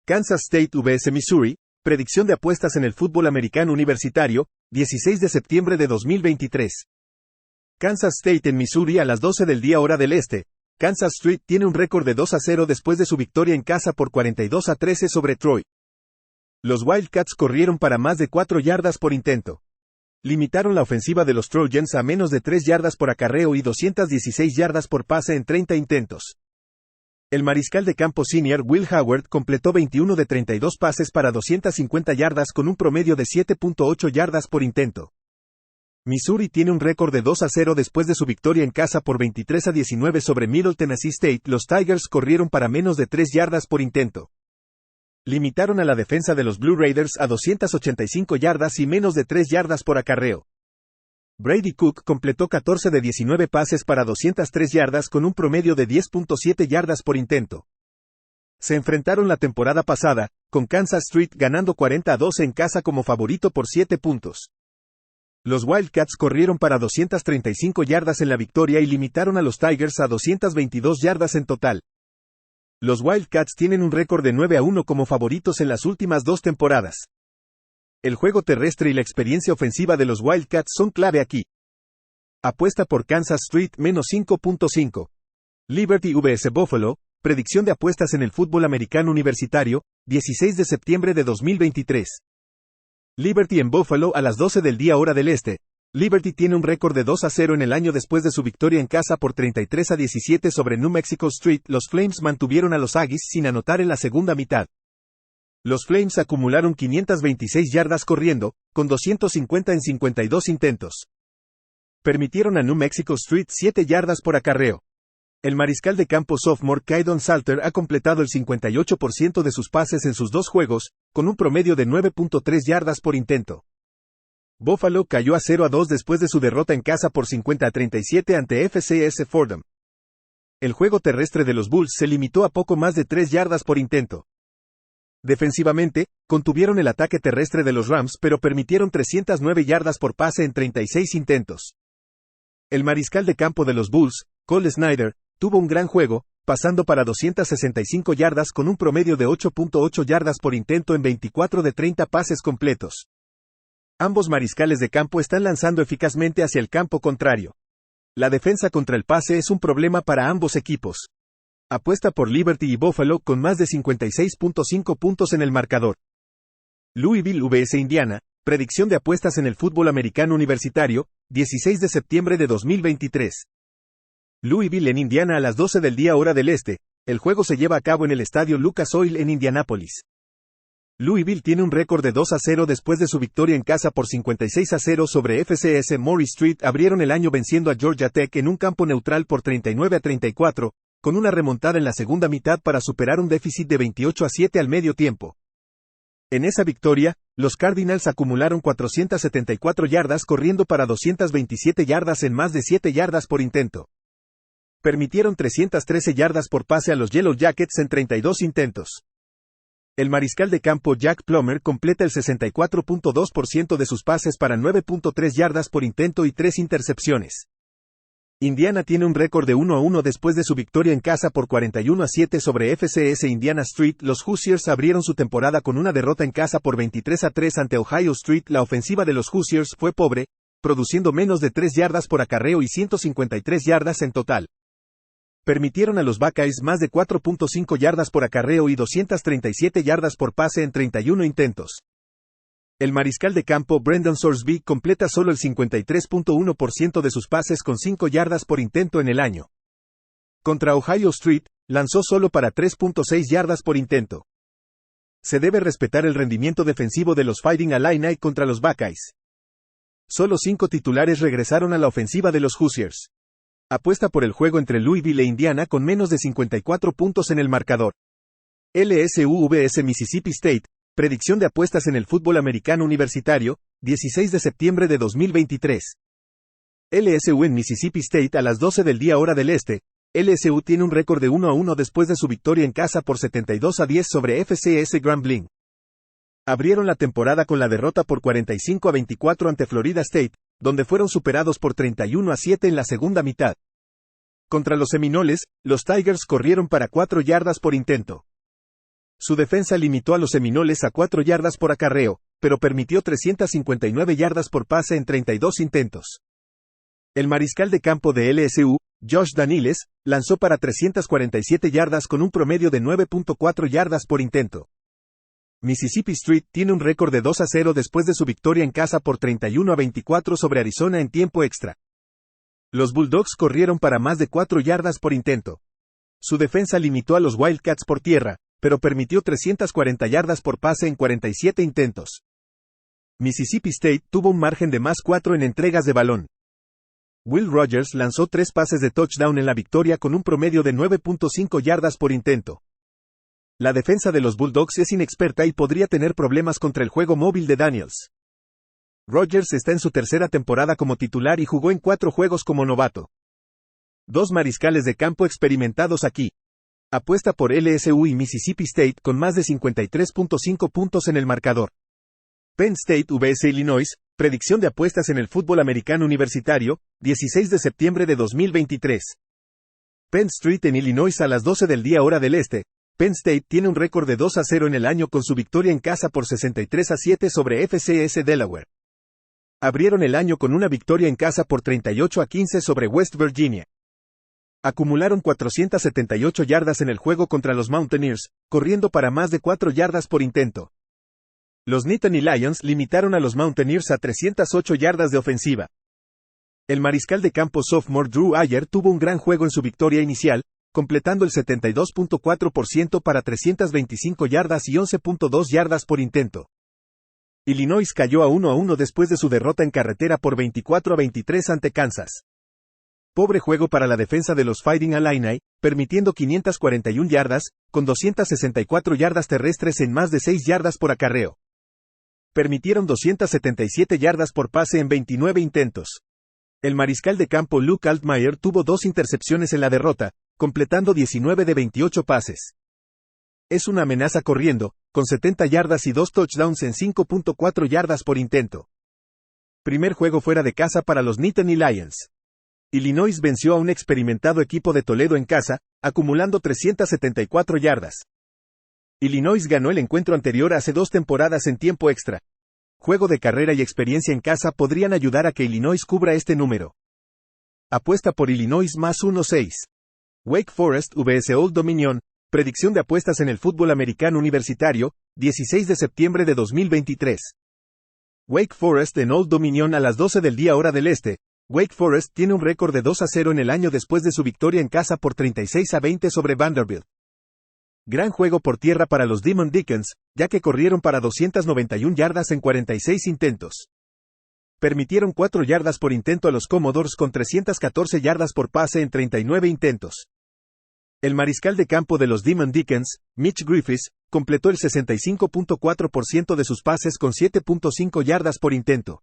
Kansas State vs Missouri, predicción de apuestas en el fútbol americano universitario, 16 de septiembre de 2023. Kansas State en Missouri a las 12 del día hora del este. Kansas State tiene un récord de 2-0 después de su victoria en casa por 42-13 sobre Troy. Los Wildcats corrieron para más de 4 yardas por intento. Limitaron la ofensiva de los Trojans a menos de 3 yardas por acarreo y 216 yardas por pase en 30 intentos. El mariscal de campo senior Will Howard completó 21 de 32 pases para 250 yardas con un promedio de 7.8 yardas por intento. Missouri tiene un récord de 2-0 después de su victoria en casa por 23-19 sobre Middle Tennessee State. Los Tigers corrieron para menos de 3 yardas por intento. Limitaron a la defensa de los Blue Raiders a 285 yardas y menos de 3 yardas por acarreo. Brady Cook completó 14 de 19 pases para 203 yardas con un promedio de 10.7 yardas por intento. Se enfrentaron la temporada pasada, con Kansas State ganando 40-12 en casa como favorito por 7 puntos. Los Wildcats corrieron para 235 yardas en la victoria y limitaron a los Tigers a 222 yardas en total. Los Wildcats tienen un récord de 9-1 como favoritos en las últimas 2 temporadas. El juego terrestre y la experiencia ofensiva de los Wildcats son clave aquí. Apuesta por Kansas State menos 5.5. Liberty vs Buffalo, predicción de apuestas en el fútbol americano universitario, 16 de septiembre de 2023. Liberty en Buffalo a las 12 del día hora del este. Liberty tiene un récord de 2-0 en el año después de su victoria en casa por 33-17 sobre New Mexico State. Los Flames mantuvieron a los Aggies sin anotar en la segunda mitad. Los Flames acumularon 526 yardas corriendo, con 250 en 52 intentos. Permitieron a New Mexico State 7 yardas por acarreo. El mariscal de campo sophomore Kaidon Salter ha completado el 58% de sus pases en sus 2 juegos, con un promedio de 9.3 yardas por intento. Buffalo cayó a 0-2 después de su derrota en casa por 50-37 ante FCS Fordham. El juego terrestre de los Bulls se limitó a poco más de 3 yardas por intento. Defensivamente, contuvieron el ataque terrestre de los Rams pero permitieron 309 yardas por pase en 36 intentos. El mariscal de campo de los Bulls, Cole Snyder, tuvo un gran juego, pasando para 265 yardas con un promedio de 8.8 yardas por intento en 24 de 30 pases completos. Ambos mariscales de campo están lanzando eficazmente hacia el campo contrario. La defensa contra el pase es un problema para ambos equipos. Apuesta por Liberty y Buffalo con más de 56.5 puntos en el marcador. Louisville vs Indiana, predicción de apuestas en el fútbol americano universitario, 16 de septiembre de 2023. Louisville en Indiana a las 12 del día hora del este. El juego se lleva a cabo en el estadio Lucas Oil en Indianápolis. Louisville tiene un récord de 2-0 después de su victoria en casa por 56-0 sobre FCS Morris Street. Abrieron el año venciendo a Georgia Tech en un campo neutral por 39-34, con una remontada en la segunda mitad para superar un déficit de 28-7 al medio tiempo. En esa victoria, los Cardinals acumularon 474 yardas corriendo para 227 yardas en más de 7 yardas por intento. Permitieron 313 yardas por pase a los Yellow Jackets en 32 intentos. El mariscal de campo Jack Plummer completa el 64.2% de sus pases para 9.3 yardas por intento y 3 intercepciones. Indiana tiene un récord de 1-1 después de su victoria en casa por 41-7 sobre FCS Indiana Street. Los Hoosiers abrieron su temporada con una derrota en casa por 23-3 ante Ohio Street. La ofensiva de los Hoosiers fue pobre, produciendo menos de 3 yardas por acarreo y 153 yardas en total. Permitieron a los Buckeyes más de 4.5 yardas por acarreo y 237 yardas por pase en 31 intentos. El mariscal de campo Brendan Sorsby completa solo el 53.1% de sus pases con 5 yardas por intento en el año. Contra Ohio State, lanzó solo para 3.6 yardas por intento. Se debe respetar el rendimiento defensivo de los Fighting Illini contra los Buckeyes. Solo 5 titulares regresaron a la ofensiva de los Hoosiers. Apuesta por el juego entre Louisville e Indiana con menos de 54 puntos en el marcador. LSU vs Mississippi State, predicción de apuestas en el fútbol americano universitario, 16 de septiembre de 2023. LSU en Mississippi State a las 12 del día hora del este. LSU tiene un récord de 1-1 después de su victoria en casa por 72-10 sobre FCS Grambling. Abrieron la temporada con la derrota por 45-24 ante Florida State, donde fueron superados por 31-7 en la segunda mitad. Contra los Seminoles, los Tigers corrieron para 4 yardas por intento. Su defensa limitó a los Seminoles a 4 yardas por acarreo, pero permitió 359 yardas por pase en 32 intentos. El mariscal de campo de LSU, Josh Daniels, lanzó para 347 yardas con un promedio de 9.4 yardas por intento. Mississippi State tiene un récord de 2-0 después de su victoria en casa por 31-24 sobre Arizona en tiempo extra. Los Bulldogs corrieron para más de 4 yardas por intento. Su defensa limitó a los Wildcats por tierra, pero permitió 340 yardas por pase en 47 intentos. Mississippi State tuvo un margen de +4 en entregas de balón. Will Rogers lanzó 3 pases de touchdown en la victoria con un promedio de 9.5 yardas por intento. La defensa de los Bulldogs es inexperta y podría tener problemas contra el juego móvil de Daniels. Rogers está en su tercera temporada como titular y jugó en 4 juegos como novato. 2 mariscales de campo experimentados aquí. Apuesta por LSU y Mississippi State con más de 53.5 puntos en el marcador. Penn State vs Illinois, predicción de apuestas en el fútbol americano universitario, 16 de septiembre de 2023. Penn State en Illinois a las 12 del día hora del este. Penn State tiene un récord de 2-0 en el año con su victoria en casa por 63-7 sobre FCS Delaware. Abrieron el año con una victoria en casa por 38-15 sobre West Virginia. Acumularon 478 yardas en el juego contra los Mountaineers, corriendo para más de 4 yardas por intento. Los Nittany Lions limitaron a los Mountaineers a 308 yardas de ofensiva. El mariscal de campo sophomore Drew Allar tuvo un gran juego en su victoria inicial, completando el 72.4% para 325 yardas y 11.2 yardas por intento. Illinois cayó a 1-1 después de su derrota en carretera por 24-23 ante Kansas. Pobre juego para la defensa de los Fighting Illini, permitiendo 541 yardas, con 264 yardas terrestres en más de 6 yardas por acarreo. Permitieron 277 yardas por pase en 29 intentos. El mariscal de campo Luke Altmaier tuvo 2 intercepciones en la derrota, completando 19 de 28 pases. Es una amenaza corriendo, con 70 yardas y 2 touchdowns en 5.4 yardas por intento. Primer juego fuera de casa para los Nittany Lions. Illinois venció a un experimentado equipo de Toledo en casa, acumulando 374 yardas. Illinois ganó el encuentro anterior hace 2 temporadas en tiempo extra. Juego de carrera y experiencia en casa podrían ayudar a que Illinois cubra este número. Apuesta por Illinois +1.6. Wake Forest vs Old Dominion, predicción de apuestas en el fútbol americano universitario, 16 de septiembre de 2023. Wake Forest en Old Dominion a las 12 del día hora del este. Wake Forest tiene un récord de 2-0 en el año después de su victoria en casa por 36-20 sobre Vanderbilt. Gran juego por tierra para los Demon Deacons, ya que corrieron para 291 yardas en 46 intentos. Permitieron 4 yardas por intento a los Commodores con 314 yardas por pase en 39 intentos. El mariscal de campo de los Demon Deacons, Mitch Griffiths, completó el 65.4% de sus pases con 7.5 yardas por intento.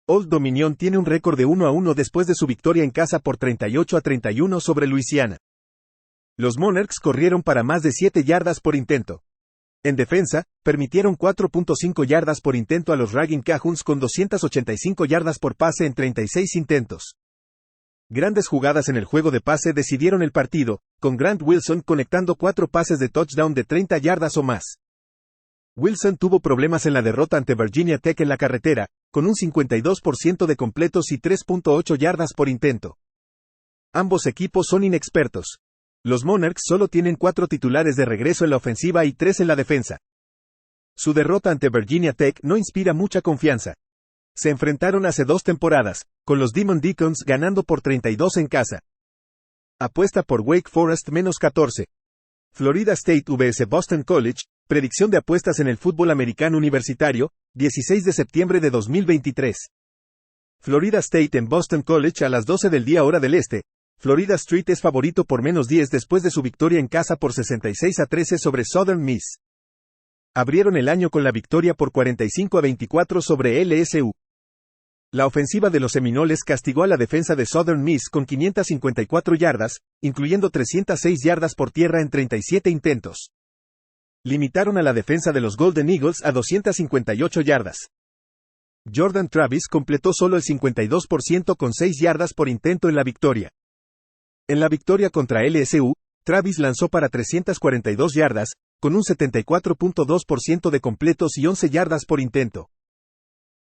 Old Dominion tiene un récord de 1-1 después de su victoria en casa por 38-31 sobre Louisiana. Los Monarchs corrieron para más de 7 yardas por intento. En defensa, permitieron 4.5 yardas por intento a los Raging Cajuns con 285 yardas por pase en 36 intentos. Grandes jugadas en el juego de pase decidieron el partido, con Grant Wilson conectando 4 pases de touchdown de 30 yardas o más. Wilson tuvo problemas en la derrota ante Virginia Tech en la carretera, con un 52% de completos y 3.8 yardas por intento. Ambos equipos son inexpertos. Los Monarchs solo tienen 4 titulares de regreso en la ofensiva y 3 en la defensa. Su derrota ante Virginia Tech no inspira mucha confianza. Se enfrentaron hace 2 temporadas, con los Demon Deacons ganando por 32 en casa. Apuesta por Wake Forest -14. Florida State vs Boston College, predicción de apuestas en el fútbol americano universitario, 16 de septiembre de 2023. Florida State en Boston College a las 12 del día hora del este. Florida State es favorito por -10 después de su victoria en casa por 66-13 sobre Southern Miss. Abrieron el año con la victoria por 45-24 sobre LSU. La ofensiva de los Seminoles castigó a la defensa de Southern Miss con 554 yardas, incluyendo 306 yardas por tierra en 37 intentos. Limitaron a la defensa de los Golden Eagles a 258 yardas. Jordan Travis completó solo el 52% con 6 yardas por intento en la victoria. En la victoria contra LSU, Travis lanzó para 342 yardas, con un 74.2% de completos y 11 yardas por intento.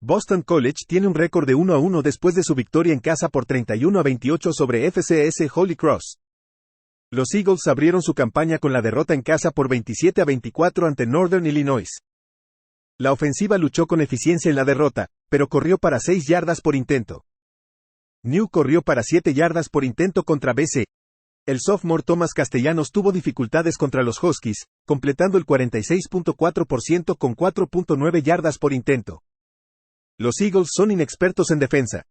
Boston College tiene un récord de 1-1 después de su victoria en casa por 31-28 sobre FCS Holy Cross. Los Eagles abrieron su campaña con la derrota en casa por 27-24 ante Northern Illinois. La ofensiva luchó con eficiencia en la derrota, pero corrió para 6 yardas por intento. New corrió para 7 yardas por intento contra BC. El sophomore Thomas Castellanos tuvo dificultades contra los Huskies, completando el 46.4% con 4.9 yardas por intento. Los Eagles son inexpertos en defensa.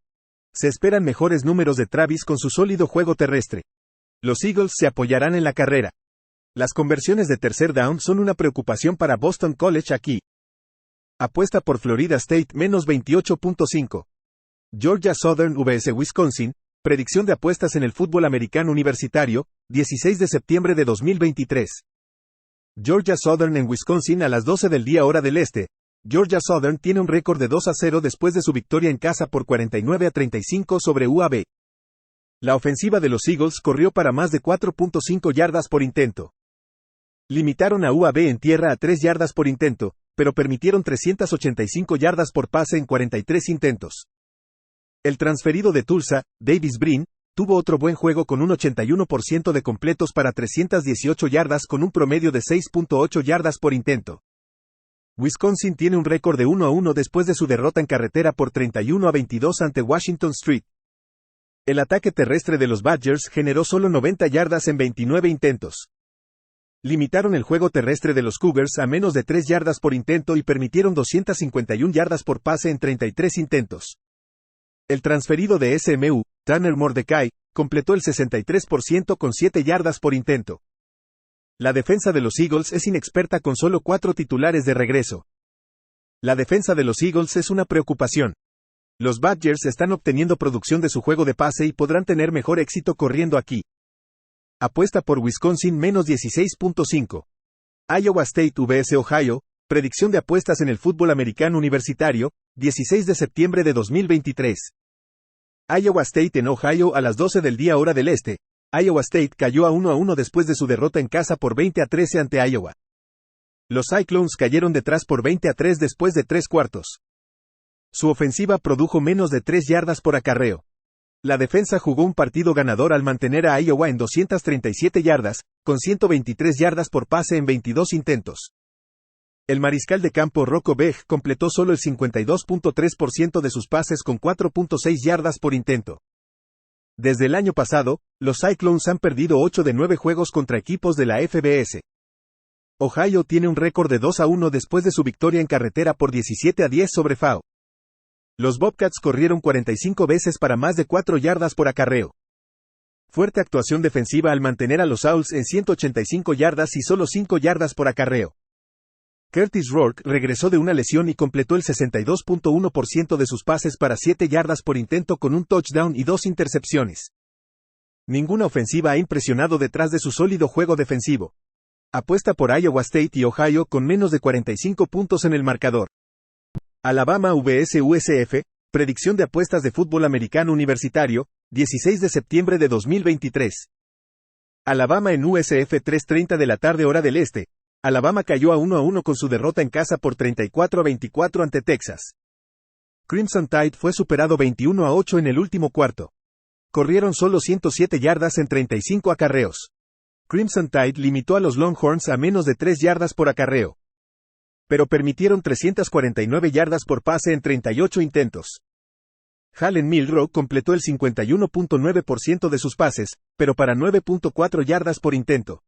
Se esperan mejores números de Travis con su sólido juego terrestre. Los Eagles se apoyarán en la carrera. Las conversiones de tercer down son una preocupación para Boston College aquí. Apuesta por Florida State menos 28.5. Georgia Southern vs Wisconsin, predicción de apuestas en el fútbol americano universitario, 16 de septiembre de 2023. Georgia Southern en Wisconsin a las 12 del día hora del este. Georgia Southern tiene un récord de 2-0 después de su victoria en casa por 49-35 sobre UAB. La ofensiva de los Eagles corrió para más de 4.5 yardas por intento. Limitaron a UAB en tierra a 3 yardas por intento, pero permitieron 385 yardas por pase en 43 intentos. El transferido de Tulsa, Davis Brin, tuvo otro buen juego con un 81% de completos para 318 yardas con un promedio de 6.8 yardas por intento. Wisconsin tiene un récord de 1-1 después de su derrota en carretera por 31-22 ante Washington Street. El ataque terrestre de los Badgers generó solo 90 yardas en 29 intentos. Limitaron el juego terrestre de los Cougars a menos de 3 yardas por intento y permitieron 251 yardas por pase en 33 intentos. El transferido de SMU, Tanner Mordecai, completó el 63% con 7 yardas por intento. La defensa de los Eagles es inexperta con solo 4 titulares de regreso. La defensa de los Eagles es una preocupación. Los Badgers están obteniendo producción de su juego de pase y podrán tener mejor éxito corriendo aquí. Apuesta por Wisconsin menos 16.5. Iowa State vs Ohio, predicción de apuestas en el fútbol americano universitario, 16 de septiembre de 2023. Iowa State en Ohio a las 12 del día hora del este. Iowa State cayó a 1-1 después de su derrota en casa por 20-13 ante Iowa. Los Cyclones cayeron detrás por 20-3 después de 3 cuartos. Su ofensiva produjo menos de 3 yardas por acarreo. La defensa jugó un partido ganador al mantener a Iowa en 237 yardas, con 123 yardas por pase en 22 intentos. El mariscal de campo Rocco Beck completó solo el 52.3% de sus pases con 4.6 yardas por intento. Desde el año pasado, los Cyclones han perdido 8 de 9 juegos contra equipos de la FBS. Ohio tiene un récord de 2-1 después de su victoria en carretera por 17-10 sobre FAU. Los Bobcats corrieron 45 veces para más de 4 yardas por acarreo. Fuerte actuación defensiva al mantener a los Owls en 185 yardas y solo 5 yardas por acarreo. Curtis Rourke regresó de una lesión y completó el 62.1% de sus pases para 7 yardas por intento con un touchdown y 2 intercepciones. Ninguna ofensiva ha impresionado detrás de su sólido juego defensivo. Apuesta por Iowa State y Ohio con menos de 45 puntos en el marcador. Alabama vs USF, predicción de apuestas de fútbol americano universitario, 16 de septiembre de 2023. Alabama en USF 3:30 de la tarde hora del este. Alabama cayó a 1-1 con su derrota en casa por 34-24 ante Texas. Crimson Tide fue superado 21-8 en el último cuarto. Corrieron solo 107 yardas en 35 acarreos. Crimson Tide limitó a los Longhorns a menos de 3 yardas por acarreo. Pero permitieron 349 yardas por pase en 38 intentos. Jalen Milroe completó el 51.9% de sus pases, pero para 9.4 yardas por intento.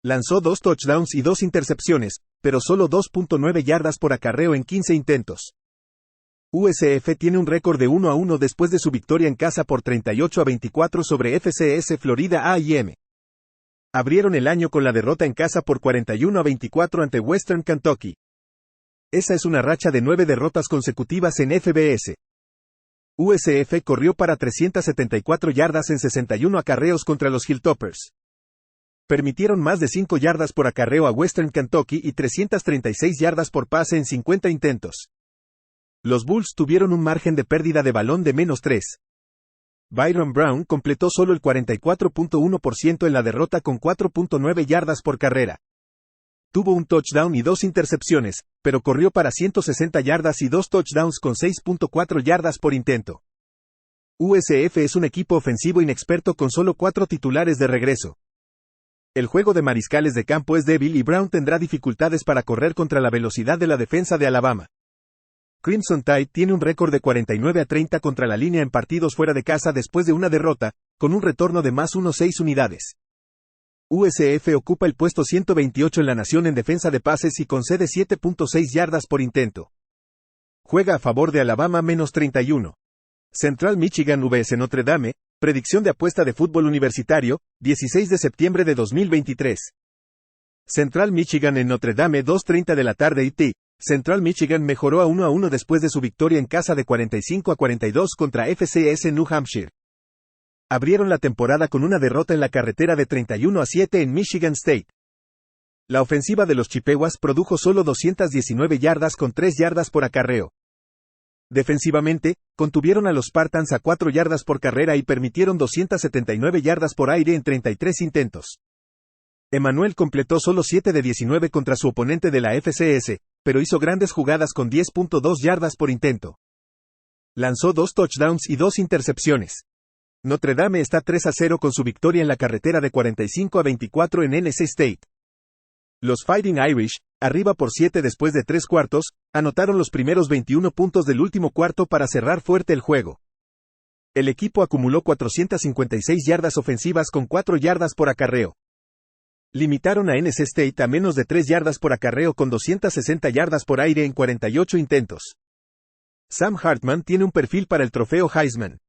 Lanzó 2 touchdowns y 2 intercepciones, pero solo 2.9 yardas por acarreo en 15 intentos. USF tiene un récord de 1-1 después de su victoria en casa por 38-24 sobre FCS Florida A&M. Abrieron el año con la derrota en casa por 41-24 ante Western Kentucky. Esa es una racha de 9 derrotas consecutivas en FBS. USF corrió para 374 yardas en 61 acarreos contra los Hilltoppers. Permitieron más de 5 yardas por acarreo a Western Kentucky y 336 yardas por pase en 50 intentos. Los Bulls tuvieron un margen de pérdida de balón de -3. Byron Brown completó solo el 44.1% en la derrota con 4.9 yardas por carrera. Tuvo un touchdown y 2 intercepciones, pero corrió para 160 yardas y 2 touchdowns con 6.4 yardas por intento. USF es un equipo ofensivo inexperto con solo 4 titulares de regreso. El juego de mariscales de campo es débil y Brown tendrá dificultades para correr contra la velocidad de la defensa de Alabama. Crimson Tide tiene un récord de 49-30 contra la línea en partidos fuera de casa después de una derrota, con un retorno de más 1.6 unidades. USF ocupa el puesto 128 en la nación en defensa de pases y concede 7.6 yardas por intento. Juega a favor de Alabama -31. Central Michigan vs Notre Dame, predicción de apuesta de fútbol universitario, 16 de septiembre de 2023. Central Michigan en Notre Dame 2:30 de la tarde IT. Central Michigan mejoró a 1-1 después de su victoria en casa de 45-42 contra FCS New Hampshire. Abrieron la temporada con una derrota en la carretera de 31-7 en Michigan State. La ofensiva de los Chippewas produjo solo 219 yardas con 3 yardas por acarreo. Defensivamente, contuvieron a los Spartans a 4 yardas por carrera y permitieron 279 yardas por aire en 33 intentos. Emmanuel completó solo 7 de 19 contra su oponente de la FCS, pero hizo grandes jugadas con 10.2 yardas por intento. Lanzó 2 touchdowns y 2 intercepciones. Notre Dame está 3-0 con su victoria en la carretera de 45-24 en NC State. Los Fighting Irish, arriba por 7 después de 3 cuartos, anotaron los primeros 21 puntos del último cuarto para cerrar fuerte el juego. El equipo acumuló 456 yardas ofensivas con 4 yardas por acarreo. Limitaron a NC State a menos de 3 yardas por acarreo con 260 yardas por aire en 48 intentos. Sam Hartman tiene un perfil para el trofeo Heisman.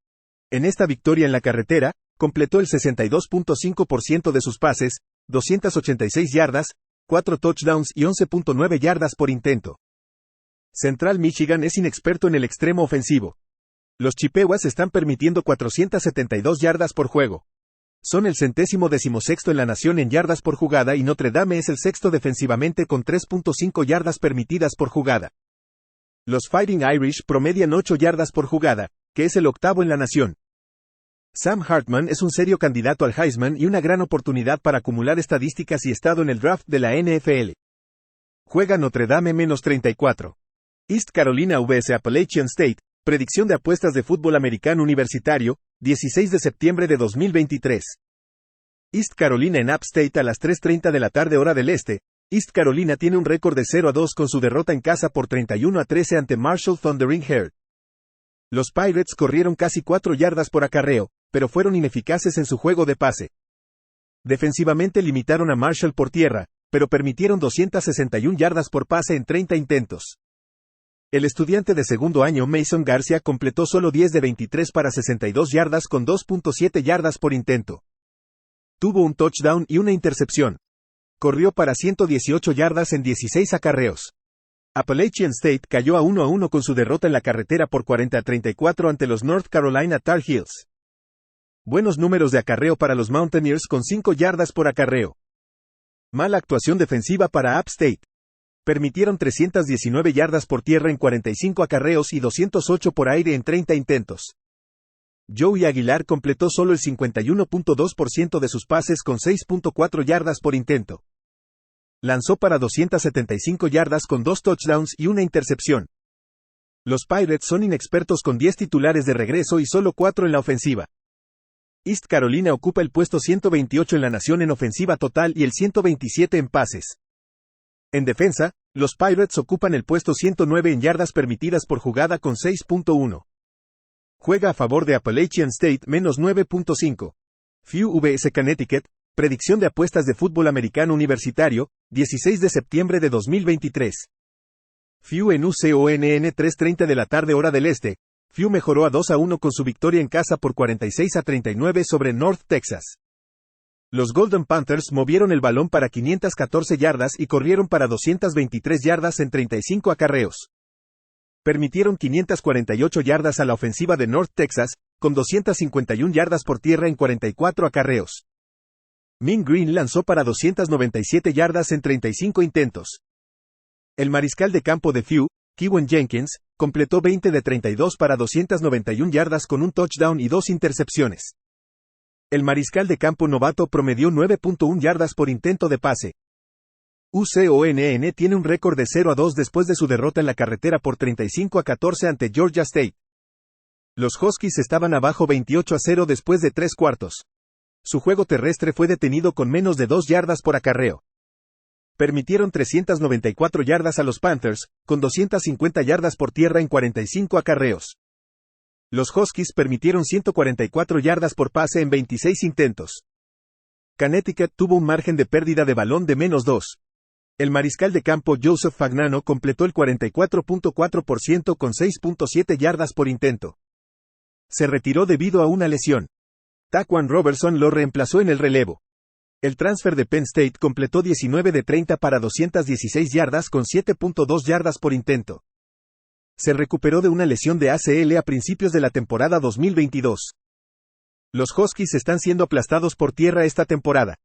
En esta victoria en la carretera, completó el 62.5% de sus pases, 286 yardas, 4 touchdowns y 11.9 yardas por intento. Central Michigan es inexperto en el extremo ofensivo. Los Chippewas están permitiendo 472 yardas por juego. Son el 116º en la nación en yardas por jugada y Notre Dame es el 6º defensivamente con 3.5 yardas permitidas por jugada. Los Fighting Irish promedian 8 yardas por jugada, que es el 8º en la nación. Sam Hartman es un serio candidato al Heisman y una gran oportunidad para acumular estadísticas y estado en el draft de la NFL. Juega Notre Dame -34. East Carolina vs Appalachian State, predicción de apuestas de fútbol americano universitario, 16 de septiembre de 2023. East Carolina en App State a las 3:30 de la tarde hora del este. East Carolina tiene un récord de 0-2 con su derrota en casa por 31-13 ante Marshall Thundering Herd. Los Pirates corrieron casi 4 yardas por acarreo, pero fueron ineficaces en su juego de pase. Defensivamente limitaron a Marshall por tierra, pero permitieron 261 yardas por pase en 30 intentos. El estudiante de segundo año Mason Garcia completó solo 10 de 23 para 62 yardas con 2.7 yardas por intento. Tuvo un touchdown y una intercepción. Corrió para 118 yardas en 16 acarreos. Appalachian State cayó a 1-1 con su derrota en la carretera por 40-34 ante los North Carolina Tar Heels. Buenos números de acarreo para los Mountaineers con 5 yardas por acarreo. Mala actuación defensiva para App State. Permitieron 319 yardas por tierra en 45 acarreos y 208 por aire en 30 intentos. Joey Aguilar completó solo el 51.2% de sus pases con 6.4 yardas por intento. Lanzó para 275 yardas con 2 touchdowns y una intercepción. Los Pirates son inexpertos con 10 titulares de regreso y solo 4 en la ofensiva. East Carolina ocupa el puesto 128 en la nación en ofensiva total y el 127 en pases. En defensa, los Pirates ocupan el puesto 109 en yardas permitidas por jugada con 6.1. Juega a favor de Appalachian State -9.5. FIU vs Connecticut, predicción de apuestas de fútbol americano universitario, 16 de septiembre de 2023. FIU en UCONN 3:30 de la tarde hora del este. FIU mejoró a 2-1 con su victoria en casa por 46-39 sobre North Texas. Los Golden Panthers movieron el balón para 514 yardas y corrieron para 223 yardas en 35 acarreos. Permitieron 548 yardas a la ofensiva de North Texas, con 251 yardas por tierra en 44 acarreos. Min Green lanzó para 297 yardas en 35 intentos. El mariscal de campo de FIU, Keywan Jenkins, completó 20 de 32 para 291 yardas con un touchdown y 2 intercepciones. El mariscal de campo novato promedió 9.1 yardas por intento de pase. UConn tiene un récord de 0-2 después de su derrota en la carretera por 35-14 ante Georgia State. Los Huskies estaban abajo 28-0 después de 3 cuartos. Su juego terrestre fue detenido con menos de 2 yardas por acarreo. Permitieron 394 yardas a los Panthers, con 250 yardas por tierra en 45 acarreos. Los Huskies permitieron 144 yardas por pase en 26 intentos. Connecticut tuvo un margen de pérdida de balón de -2. El mariscal de campo Joseph Fagnano completó el 44.4% con 6.7 yardas por intento. Se retiró debido a una lesión. Taquan Robertson lo reemplazó en el relevo. El transfer de Penn State completó 19 de 30 para 216 yardas con 7.2 yardas por intento. Se recuperó de una lesión de ACL a principios de la temporada 2022. Los Huskies están siendo aplastados por tierra esta temporada.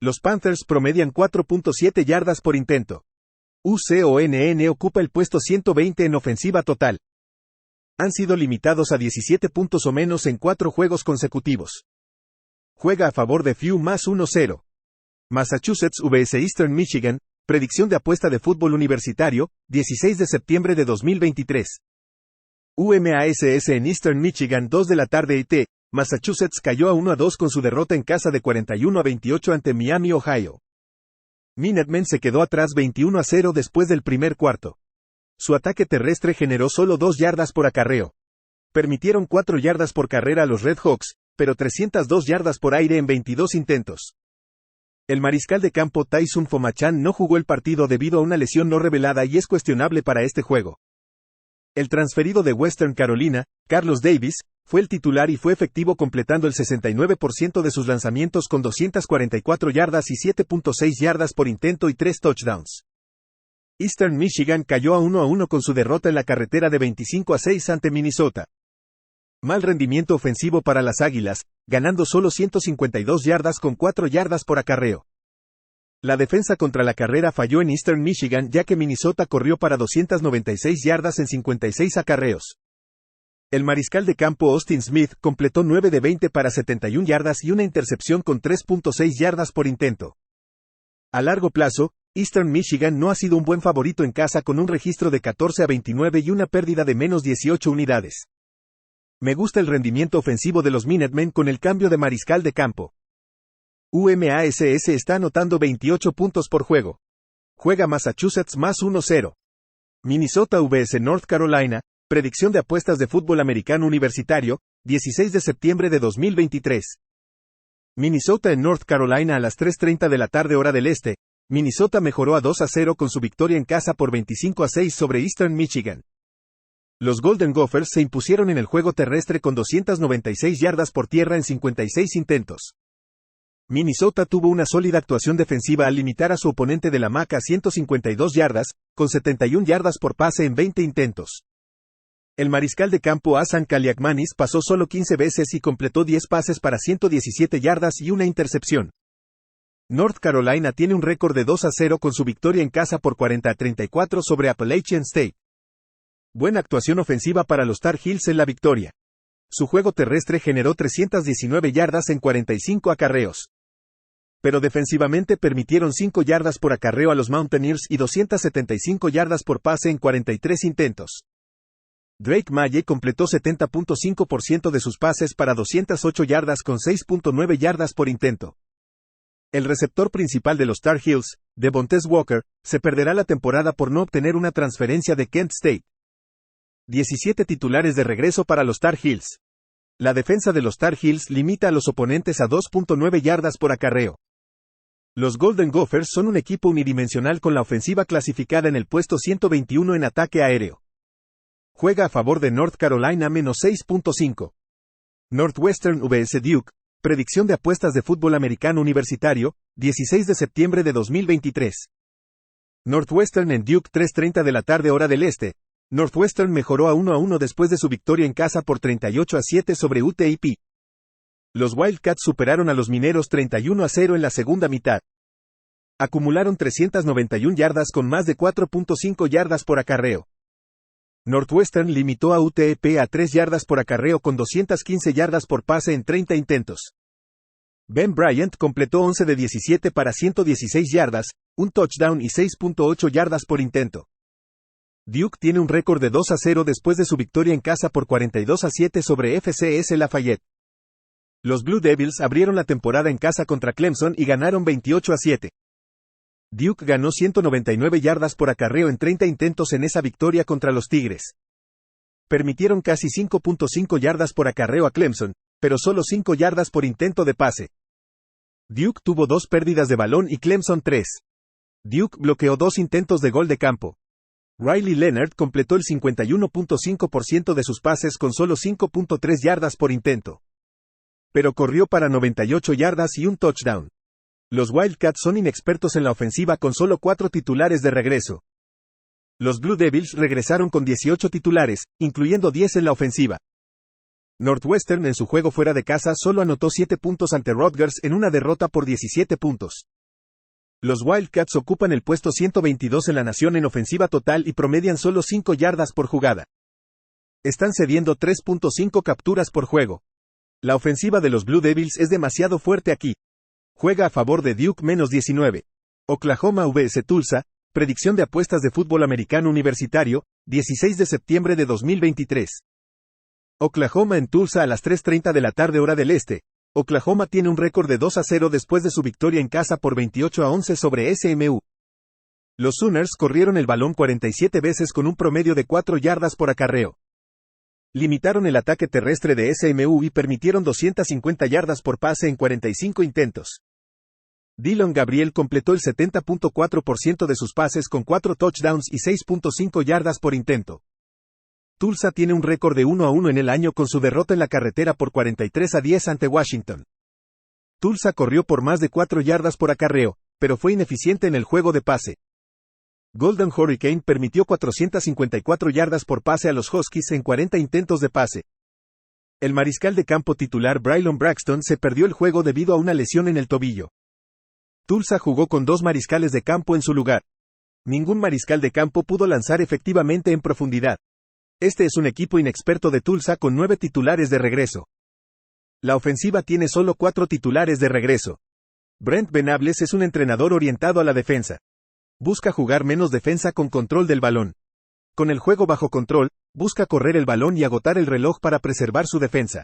Los Panthers promedian 4.7 yardas por intento. UConn ocupa el puesto 120 en ofensiva total. Han sido limitados a 17 puntos o menos en 4 juegos consecutivos. Juega a favor de FIU más 1-0. Massachusetts vs Eastern Michigan, predicción de apuesta de fútbol universitario, 16 de septiembre de 2023. UMass en Eastern Michigan 2 de la tarde IT. Massachusetts cayó a 1-2 con su derrota en casa de 41-28 ante Miami, Ohio. Minutemen se quedó atrás 21-0 después del primer cuarto. Su ataque terrestre generó solo 2 yardas por acarreo. Permitieron 4 yardas por carrera a los Red Hawks, pero 302 yardas por aire en 22 intentos. El mariscal de campo Tyson Fomachan no jugó el partido debido a una lesión no revelada y es cuestionable para este juego. El transferido de Western Carolina, Carlos Davis, fue el titular y fue efectivo completando el 69% de sus lanzamientos con 244 yardas y 7.6 yardas por intento y 3 touchdowns. Eastern Michigan cayó a 1-1 con su derrota en la carretera de 25-6 ante Minnesota. Mal rendimiento ofensivo para las Águilas, ganando solo 152 yardas con 4 yardas por acarreo. La defensa contra la carrera falló en Eastern Michigan ya que Minnesota corrió para 296 yardas en 56 acarreos. El mariscal de campo Austin Smith completó 9 de 20 para 71 yardas y una intercepción con 3.6 yardas por intento. A largo plazo, Eastern Michigan no ha sido un buen favorito en casa con un registro de 14-29 y una pérdida de menos 18 unidades. Me gusta el rendimiento ofensivo de los Minutemen con el cambio de mariscal de campo. UMass está anotando 28 puntos por juego. Juega Massachusetts más 1-0. Minnesota vs North Carolina, predicción de apuestas de fútbol americano universitario, 16 de septiembre de 2023. Minnesota en North Carolina a las 3:30 de la tarde hora del este. Minnesota mejoró a 2-0 con su victoria en casa por 25-6 sobre Eastern Michigan. Los Golden Gophers se impusieron en el juego terrestre con 296 yardas por tierra en 56 intentos. Minnesota tuvo una sólida actuación defensiva al limitar a su oponente de la MAC a 152 yardas, con 71 yardas por pase en 20 intentos. El mariscal de campo Hasan Kaliakmanis pasó solo 15 veces y completó 10 pases para 117 yardas y una intercepción. North Carolina tiene un récord de 2-0 con su victoria en casa por 40-34 sobre Appalachian State. Buena actuación ofensiva para los Tar Heels en la victoria. Su juego terrestre generó 319 yardas en 45 acarreos. Pero defensivamente permitieron 5 yardas por acarreo a los Mountaineers y 275 yardas por pase en 43 intentos. Drake Maye completó 70.5% de sus pases para 208 yardas con 6.9 yardas por intento. El receptor principal de los Tar Heels, Devontae Walker, se perderá la temporada por no obtener una transferencia de Kent State. 17 titulares de regreso para los Tar Heels. La defensa de los Tar Heels limita a los oponentes a 2.9 yardas por acarreo. Los Golden Gophers son un equipo unidimensional con la ofensiva clasificada en el puesto 121 en ataque aéreo. Juega a favor de North Carolina menos 6.5. Northwestern vs Duke, predicción de apuestas de fútbol americano universitario, 16 de septiembre de 2023. Northwestern en Duke 3:30 de la tarde hora del este. Northwestern mejoró a 1-1 después de su victoria en casa por 38-7 sobre UTEP. Los Wildcats superaron a los Mineros 31-0 en la segunda mitad. Acumularon 391 yardas con más de 4.5 yardas por acarreo. Northwestern limitó a UTEP a 3 yardas por acarreo con 215 yardas por pase en 30 intentos. Ben Bryant completó 11 de 17 para 116 yardas, un touchdown y 6.8 yardas por intento. Duke tiene un récord de 2-0 después de su victoria en casa por 42-7 sobre FCS Lafayette. Los Blue Devils abrieron la temporada en casa contra Clemson y ganaron 28-7. Duke ganó 199 yardas por acarreo en 30 intentos en esa victoria contra los Tigres. Permitieron casi 5.5 yardas por acarreo a Clemson, pero solo 5 yardas por intento de pase. Duke tuvo 2 pérdidas de balón y Clemson 3. Duke bloqueó 2 intentos de gol de campo. Riley Leonard completó el 51.5% de sus pases con solo 5.3 yardas por intento. Pero corrió para 98 yardas y un touchdown. Los Wildcats son inexpertos en la ofensiva con solo 4 titulares de regreso. Los Blue Devils regresaron con 18 titulares, incluyendo 10 en la ofensiva. Northwestern en su juego fuera de casa solo anotó 7 puntos ante Rutgers en una derrota por 17 puntos. Los Wildcats ocupan el puesto 122 en la nación en ofensiva total y promedian solo 5 yardas por jugada. Están cediendo 3.5 capturas por juego. La ofensiva de los Blue Devils es demasiado fuerte aquí. Juega a favor de Duke -19. Oklahoma vs Tulsa, predicción de apuestas de fútbol americano universitario, 16 de septiembre de 2023. Oklahoma en Tulsa a las 3:30 de la tarde hora del este. Oklahoma tiene un récord de 2-0 después de su victoria en casa por 28-11 sobre SMU. Los Sooners corrieron el balón 47 veces con un promedio de 4 yardas por acarreo. Limitaron el ataque terrestre de SMU y permitieron 250 yardas por pase en 45 intentos. Dillon Gabriel completó el 70.4% de sus pases con 4 touchdowns y 6.5 yardas por intento. Tulsa tiene un récord de 1-1 en el año con su derrota en la carretera por 43-10 ante Washington. Tulsa corrió por más de 4 yardas por acarreo, pero fue ineficiente en el juego de pase. Golden Hurricane permitió 454 yardas por pase a los Huskies en 40 intentos de pase. El mariscal de campo titular Braylon Braxton se perdió el juego debido a una lesión en el tobillo. Tulsa jugó con 2 mariscales de campo en su lugar. Ningún mariscal de campo pudo lanzar efectivamente en profundidad. Este es un equipo inexperto de Tulsa con 9 titulares de regreso. La ofensiva tiene solo 4 titulares de regreso. Brent Venables es un entrenador orientado a la defensa. Busca jugar menos defensa con control del balón. Con el juego bajo control, busca correr el balón y agotar el reloj para preservar su defensa.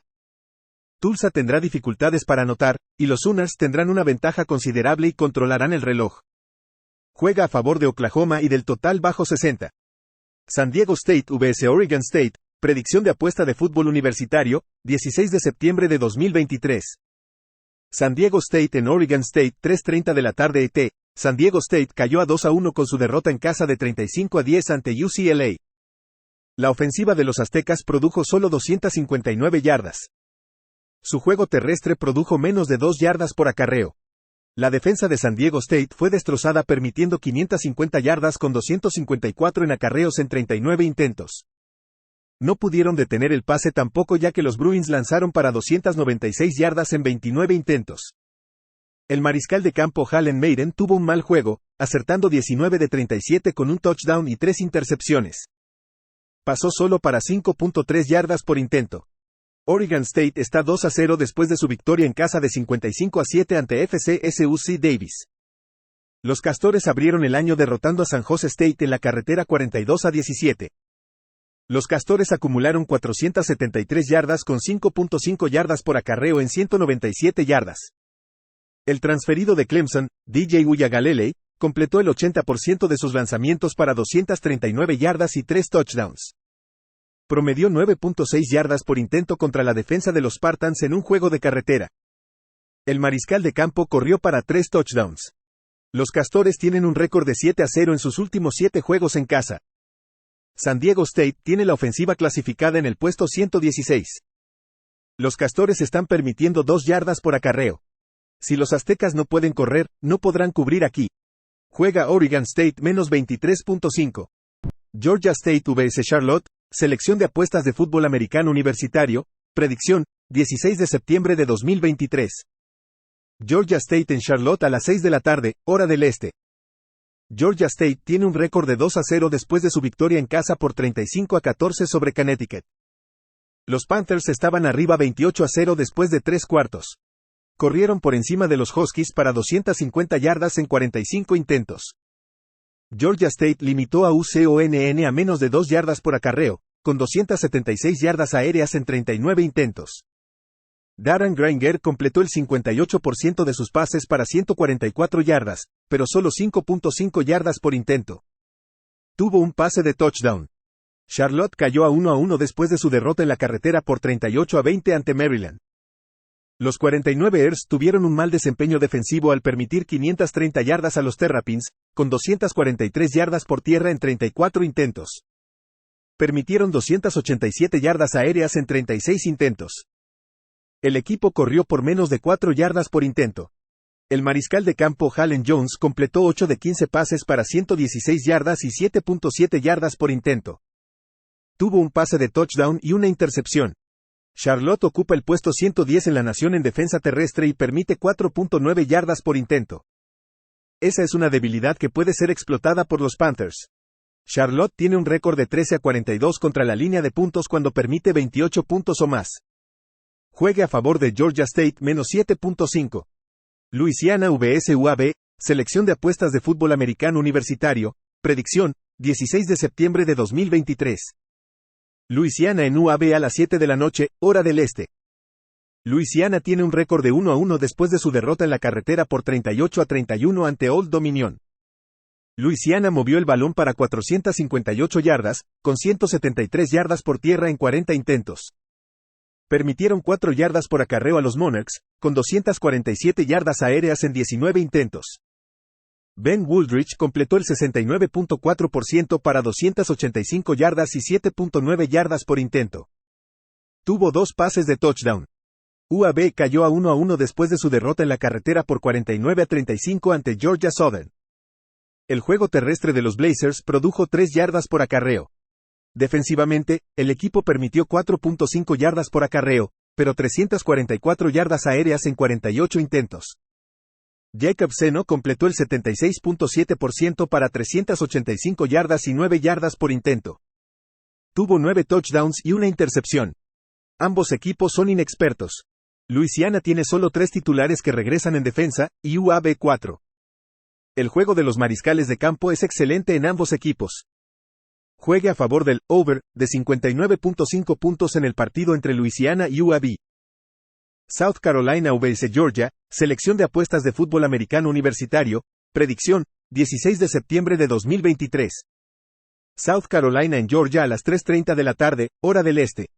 Tulsa tendrá dificultades para anotar, y los Sooners tendrán una ventaja considerable y controlarán el reloj. Juega a favor de Oklahoma y del total bajo 60. San Diego State vs Oregon State, predicción de apuesta de fútbol universitario, 16 de septiembre de 2023. San Diego State en Oregon State, 3:30 de la tarde ET. San Diego State cayó a 2-1 con su derrota en casa de 35-10 ante UCLA. La ofensiva de los aztecas produjo solo 259 yardas. Su juego terrestre produjo menos de 2 yardas por acarreo. La defensa de San Diego State fue destrozada permitiendo 550 yardas con 254 en acarreos en 39 intentos. No pudieron detener el pase tampoco ya que los Bruins lanzaron para 296 yardas en 29 intentos. El mariscal de campo Jalen Mayden tuvo un mal juego, acertando 19 de 37 con un touchdown y 3 intercepciones. Pasó solo para 5.3 yardas por intento. Oregon State está 2-0 después de su victoria en casa de 55-7 ante FCS Davis. Los Castores abrieron el año derrotando a San Jose State en la carretera 42-17. Los Castores acumularon 473 yardas con 5.5 yardas por acarreo en 197 yardas. El transferido de Clemson, DJ Uiagalelei, completó el 80% de sus lanzamientos para 239 yardas y 3 touchdowns. Promedió 9.6 yardas por intento contra la defensa de los Spartans en un juego de carretera. El mariscal de campo corrió para 3 touchdowns. Los Castores tienen un récord de 7-0 en sus últimos 7 juegos en casa. San Diego State tiene la ofensiva clasificada en el puesto 116. Los Castores están permitiendo 2 yardas por acarreo. Si los aztecas no pueden correr, no podrán cubrir aquí. Juega Oregon State -23.5. Georgia State vs Charlotte, selección de apuestas de fútbol americano universitario, predicción, 16 de septiembre de 2023. Georgia State en Charlotte a las 6 de la tarde, hora del este. Georgia State tiene un récord de 2-0 después de su victoria en casa por 35-14 sobre Connecticut. Los Panthers estaban arriba 28-0 después de 3 cuartos. Corrieron por encima de los Huskies para 250 yardas en 45 intentos. Georgia State limitó a UConn a menos de 2 yardas por acarreo, con 276 yardas aéreas en 39 intentos. Darren Grainger completó el 58% de sus pases para 144 yardas, pero solo 5.5 yardas por intento. Tuvo un pase de touchdown. Charlotte cayó a 1-1 después de su derrota en la carretera por 38-20 ante Maryland. Los 49ers tuvieron un mal desempeño defensivo al permitir 530 yardas a los Terrapins, con 243 yardas por tierra en 34 intentos. Permitieron 287 yardas aéreas en 36 intentos. El equipo corrió por menos de 4 yardas por intento. El mariscal de campo Jalen Jones completó 8 de 15 pases para 116 yardas y 7.7 yardas por intento. Tuvo un pase de touchdown y una intercepción. Charlotte ocupa el puesto 110 en la nación en defensa terrestre y permite 4.9 yardas por intento. Esa es una debilidad que puede ser explotada por los Panthers. Charlotte tiene un récord de 13-42 contra la línea de puntos cuando permite 28 puntos o más. Juegue a favor de Georgia State menos 7.5. Louisiana vs UAB, selección de apuestas de fútbol americano universitario, predicción, 16 de septiembre de 2023. Louisiana en UAB a las 7 de la noche, hora del este. Louisiana tiene un récord de 1-1 después de su derrota en la carretera por 38-31 ante Old Dominion. Louisiana movió el balón para 458 yardas, con 173 yardas por tierra en 40 intentos. Permitieron 4 yardas por acarreo a los Monarchs, con 247 yardas aéreas en 19 intentos. Ben Wooldridge completó el 69.4% para 285 yardas y 7.9 yardas por intento. Tuvo 2 pases de touchdown. UAB cayó a 1-1 después de su derrota en la carretera por 49-35 ante Georgia Southern. El juego terrestre de los Blazers produjo 3 yardas por acarreo. Defensivamente, el equipo permitió 4.5 yardas por acarreo, pero 344 yardas aéreas en 48 intentos. Jacob Seno completó el 76.7% para 385 yardas y 9 yardas por intento. Tuvo 9 touchdowns y una intercepción. Ambos equipos son inexpertos. Louisiana tiene solo 3 titulares que regresan en defensa, y UAB 4. El juego de los mariscales de campo es excelente en ambos equipos. Juegue a favor del over de 59.5 puntos en el partido entre Louisiana y UAB. South Carolina vs Georgia, selección de apuestas de fútbol americano universitario, predicción, 16 de septiembre de 2023. South Carolina en Georgia a las 3:30 de la tarde, hora del este.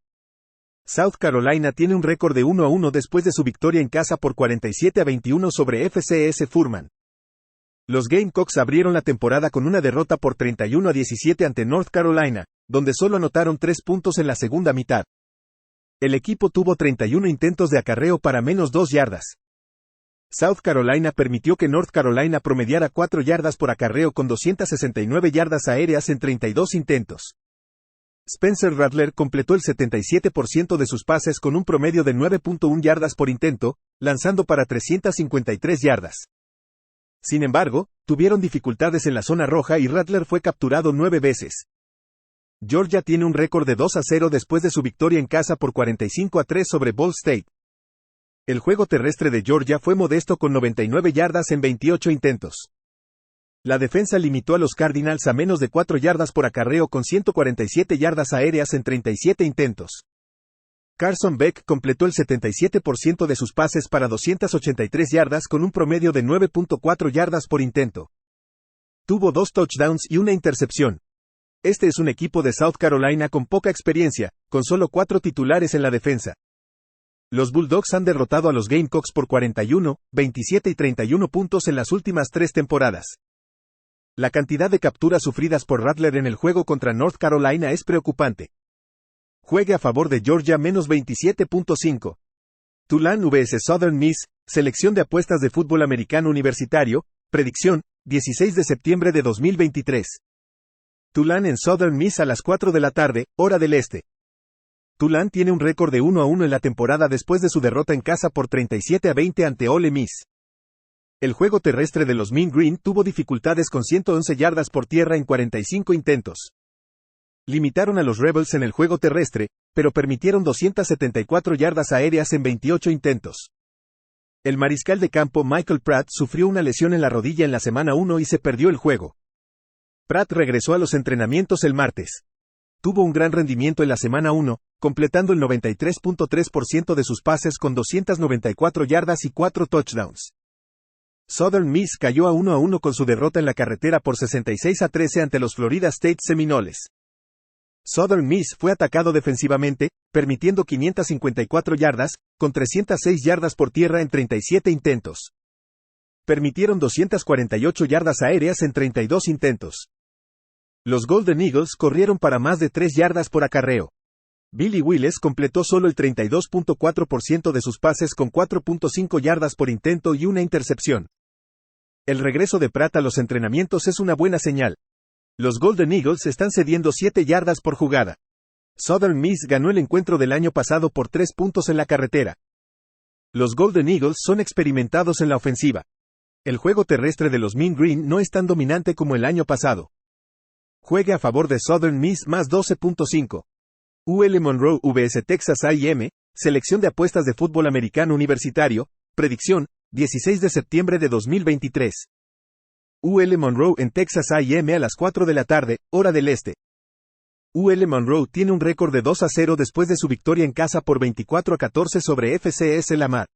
South Carolina tiene un récord de 1-1 después de su victoria en casa por 47-21 sobre FCS Furman. Los Gamecocks abrieron la temporada con una derrota por 31-17 ante North Carolina, donde solo anotaron 3 puntos en la segunda mitad. El equipo tuvo 31 intentos de acarreo para menos 2 yardas. South Carolina permitió que North Carolina promediara 4 yardas por acarreo con 269 yardas aéreas en 32 intentos. Spencer Rattler completó el 77% de sus pases con un promedio de 9.1 yardas por intento, lanzando para 353 yardas. Sin embargo, tuvieron dificultades en la zona roja y Rattler fue capturado 9 veces. Georgia tiene un récord de 2-0 después de su victoria en casa por 45-3 sobre Ball State. El juego terrestre de Georgia fue modesto con 99 yardas en 28 intentos. La defensa limitó a los Cardinals a menos de 4 yardas por acarreo con 147 yardas aéreas en 37 intentos. Carson Beck completó el 77% de sus pases para 283 yardas con un promedio de 9.4 yardas por intento. Tuvo 2 touchdowns y una intercepción. Este es un equipo de South Carolina con poca experiencia, con solo 4 titulares en la defensa. Los Bulldogs han derrotado a los Gamecocks por 41, 27 y 31 puntos en las últimas 3 temporadas. La cantidad de capturas sufridas por Rattler en el juego contra North Carolina es preocupante. Juegue a favor de Georgia menos 27.5. Tulane vs Southern Miss, selección de apuestas de fútbol americano universitario, predicción, 16 de septiembre de 2023. Tulane en Southern Miss a las 4 de la tarde, hora del este. Tulane tiene un récord de 1-1 en la temporada después de su derrota en casa por 37-20 ante Ole Miss. El juego terrestre de los Mean Green tuvo dificultades con 111 yardas por tierra en 45 intentos. Limitaron a los Rebels en el juego terrestre, pero permitieron 274 yardas aéreas en 28 intentos. El mariscal de campo Michael Pratt sufrió una lesión en la rodilla en la semana 1 y se perdió el juego. Pratt regresó a los entrenamientos el martes. Tuvo un gran rendimiento en la semana 1, completando el 93.3% de sus pases con 294 yardas y 4 touchdowns. Southern Miss cayó a 1-1 con su derrota en la carretera por 66-13 ante los Florida State Seminoles. Southern Miss fue atacado defensivamente, permitiendo 554 yardas, con 306 yardas por tierra en 37 intentos. Permitieron 248 yardas aéreas en 32 intentos. Los Golden Eagles corrieron para más de 3 yardas por acarreo. Billy Willis completó solo el 32.4% de sus pases con 4.5 yardas por intento y una intercepción. El regreso de Pratt a los entrenamientos es una buena señal. Los Golden Eagles están cediendo 7 yardas por jugada. Southern Miss ganó el encuentro del año pasado por 3 puntos en la carretera. Los Golden Eagles son experimentados en la ofensiva. El juego terrestre de los Mean Green no es tan dominante como el año pasado. Juegue a favor de Southern Miss más 12.5. UL Monroe vs Texas A&M, selección de apuestas de fútbol americano universitario, predicción, 16 de septiembre de 2023. UL Monroe en Texas A&M a las 4 de la tarde, hora del este. UL Monroe tiene un récord de 2-0 después de su victoria en casa por 24-14 sobre FCS Lamar.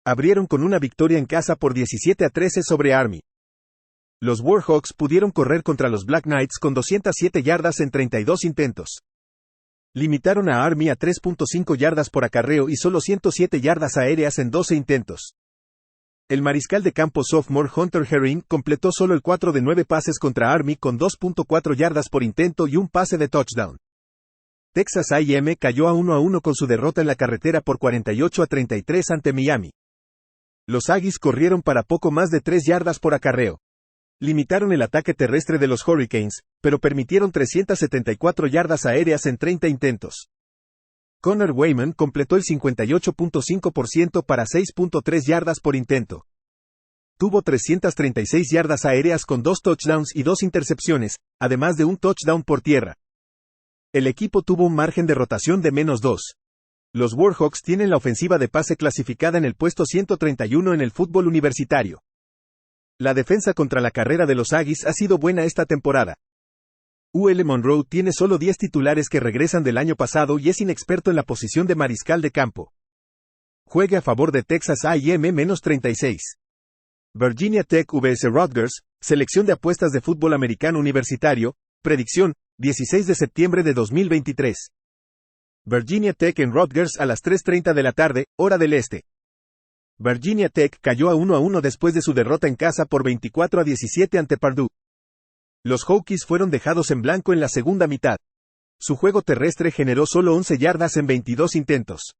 Abrieron con una victoria en casa por 17-13 sobre Army. Los Warhawks pudieron correr contra los Black Knights con 207 yardas en 32 intentos. Limitaron a Army a 3.5 yardas por acarreo y solo 107 yardas aéreas en 12 intentos. El mariscal de campo sophomore Hunter Herring completó solo el 4 de 9 pases contra Army con 2.4 yardas por intento y un pase de touchdown. Texas A&M cayó a 1-1 con su derrota en la carretera por 48-33 ante Miami. Los Aggies corrieron para poco más de 3 yardas por acarreo. Limitaron el ataque terrestre de los Hurricanes, pero permitieron 374 yardas aéreas en 30 intentos. Connor Wayman completó el 58.5% para 6.3 yardas por intento. Tuvo 336 yardas aéreas con 2 touchdowns y 2 intercepciones, además de un touchdown por tierra. El equipo tuvo un margen de rotación de -2. Los Warhawks tienen la ofensiva de pase clasificada en el puesto 131 en el fútbol universitario. La defensa contra la carrera de los Aggies ha sido buena esta temporada. UL Monroe tiene solo 10 titulares que regresan del año pasado y es inexperto en la posición de mariscal de campo. Juegue a favor de Texas A&M -36. Virginia Tech vs Rutgers, selección de apuestas de fútbol americano universitario, predicción, 16 de septiembre de 2023. Virginia Tech en Rutgers a las 3:30 de la tarde, hora del este. Virginia Tech cayó a 1-1 después de su derrota en casa por 24-17 ante Purdue. Los Hokies fueron dejados en blanco en la segunda mitad. Su juego terrestre generó solo 11 yardas en 22 intentos.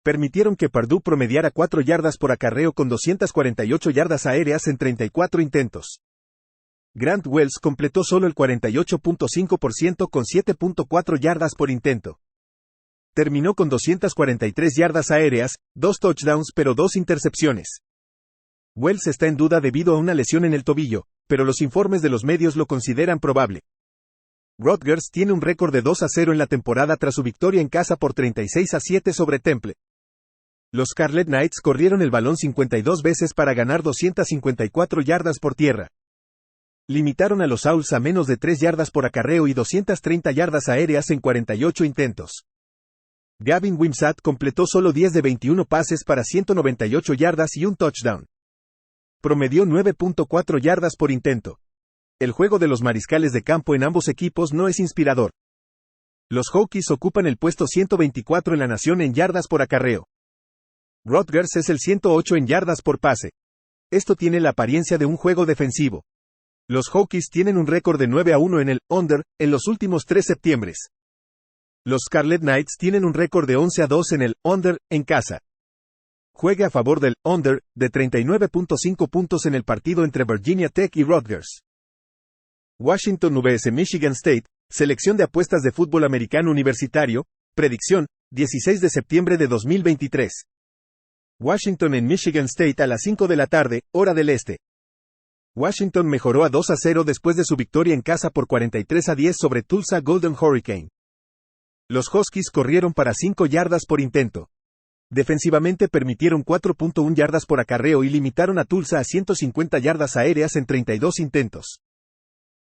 Permitieron que Purdue promediara 4 yardas por acarreo con 248 yardas aéreas en 34 intentos. Grant Wells completó solo el 48.5% con 7.4 yardas por intento. Terminó con 243 yardas aéreas, 2 touchdowns pero 2 intercepciones. Wells está en duda debido a una lesión en el tobillo, pero los informes de los medios lo consideran probable. Rutgers tiene un récord de 2-0 en la temporada tras su victoria en casa por 36-7 sobre Temple. Los Scarlet Knights corrieron el balón 52 veces para ganar 254 yardas por tierra. Limitaron a los Owls a menos de 3 yardas por acarreo y 230 yardas aéreas en 48 intentos. Gavin Wimsatt completó solo 10 de 21 pases para 198 yardas y un touchdown. Promedió 9.4 yardas por intento. El juego de los mariscales de campo en ambos equipos no es inspirador. Los Hokies ocupan el puesto 124 en la nación en yardas por acarreo. Rutgers es el 108 en yardas por pase. Esto tiene la apariencia de un juego defensivo. Los Hokies tienen un récord de 9-1 en el under en los últimos 3 septiembres. Los Scarlet Knights tienen un récord de 11-2 en el under en casa. Juegue a favor del under de 39.5 puntos en el partido entre Virginia Tech y Rutgers. Washington vs Michigan State, selección de apuestas de fútbol americano universitario, predicción, 16 de septiembre de 2023. Washington en Michigan State a las 5 de la tarde, hora del este. Washington mejoró a 2-0 después de su victoria en casa por 43-10 sobre Tulsa Golden Hurricane. Los Huskies corrieron para 5 yardas por intento. Defensivamente permitieron 4.1 yardas por acarreo y limitaron a Tulsa a 150 yardas aéreas en 32 intentos.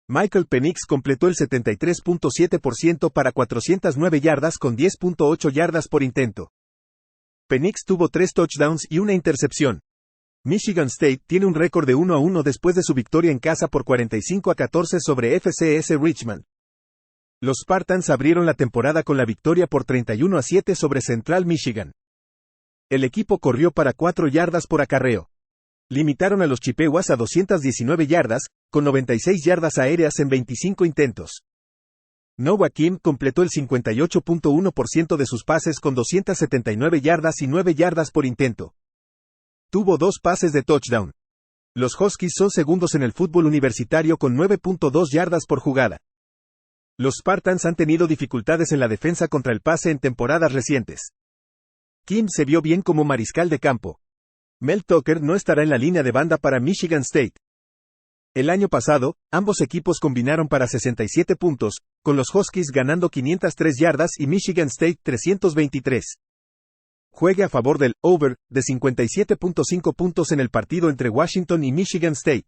Michael Penix completó el 73.7% para 409 yardas con 10.8 yardas por intento. Penix tuvo 3 touchdowns y una intercepción. Michigan State tiene un récord de 1-1 después de su victoria en casa por 45-14 sobre FCS Richmond. Los Spartans abrieron la temporada con la victoria por 31-7 sobre Central Michigan. El equipo corrió para 4 yardas por acarreo. Limitaron a los Chippewas a 219 yardas, con 96 yardas aéreas en 25 intentos. Noah Kim completó el 58.1% de sus pases con 279 yardas y 9 yardas por intento. Tuvo 2 pases de touchdown. Los Huskies son segundos en el fútbol universitario con 9.2 yardas por jugada. Los Spartans han tenido dificultades en la defensa contra el pase en temporadas recientes. Kim se vio bien como mariscal de campo. Mel Tucker no estará en la línea de banda para Michigan State. El año pasado, ambos equipos combinaron para 67 puntos, con los Huskies ganando 503 yardas y Michigan State 323. Juegue a favor del over de 57.5 puntos en el partido entre Washington y Michigan State.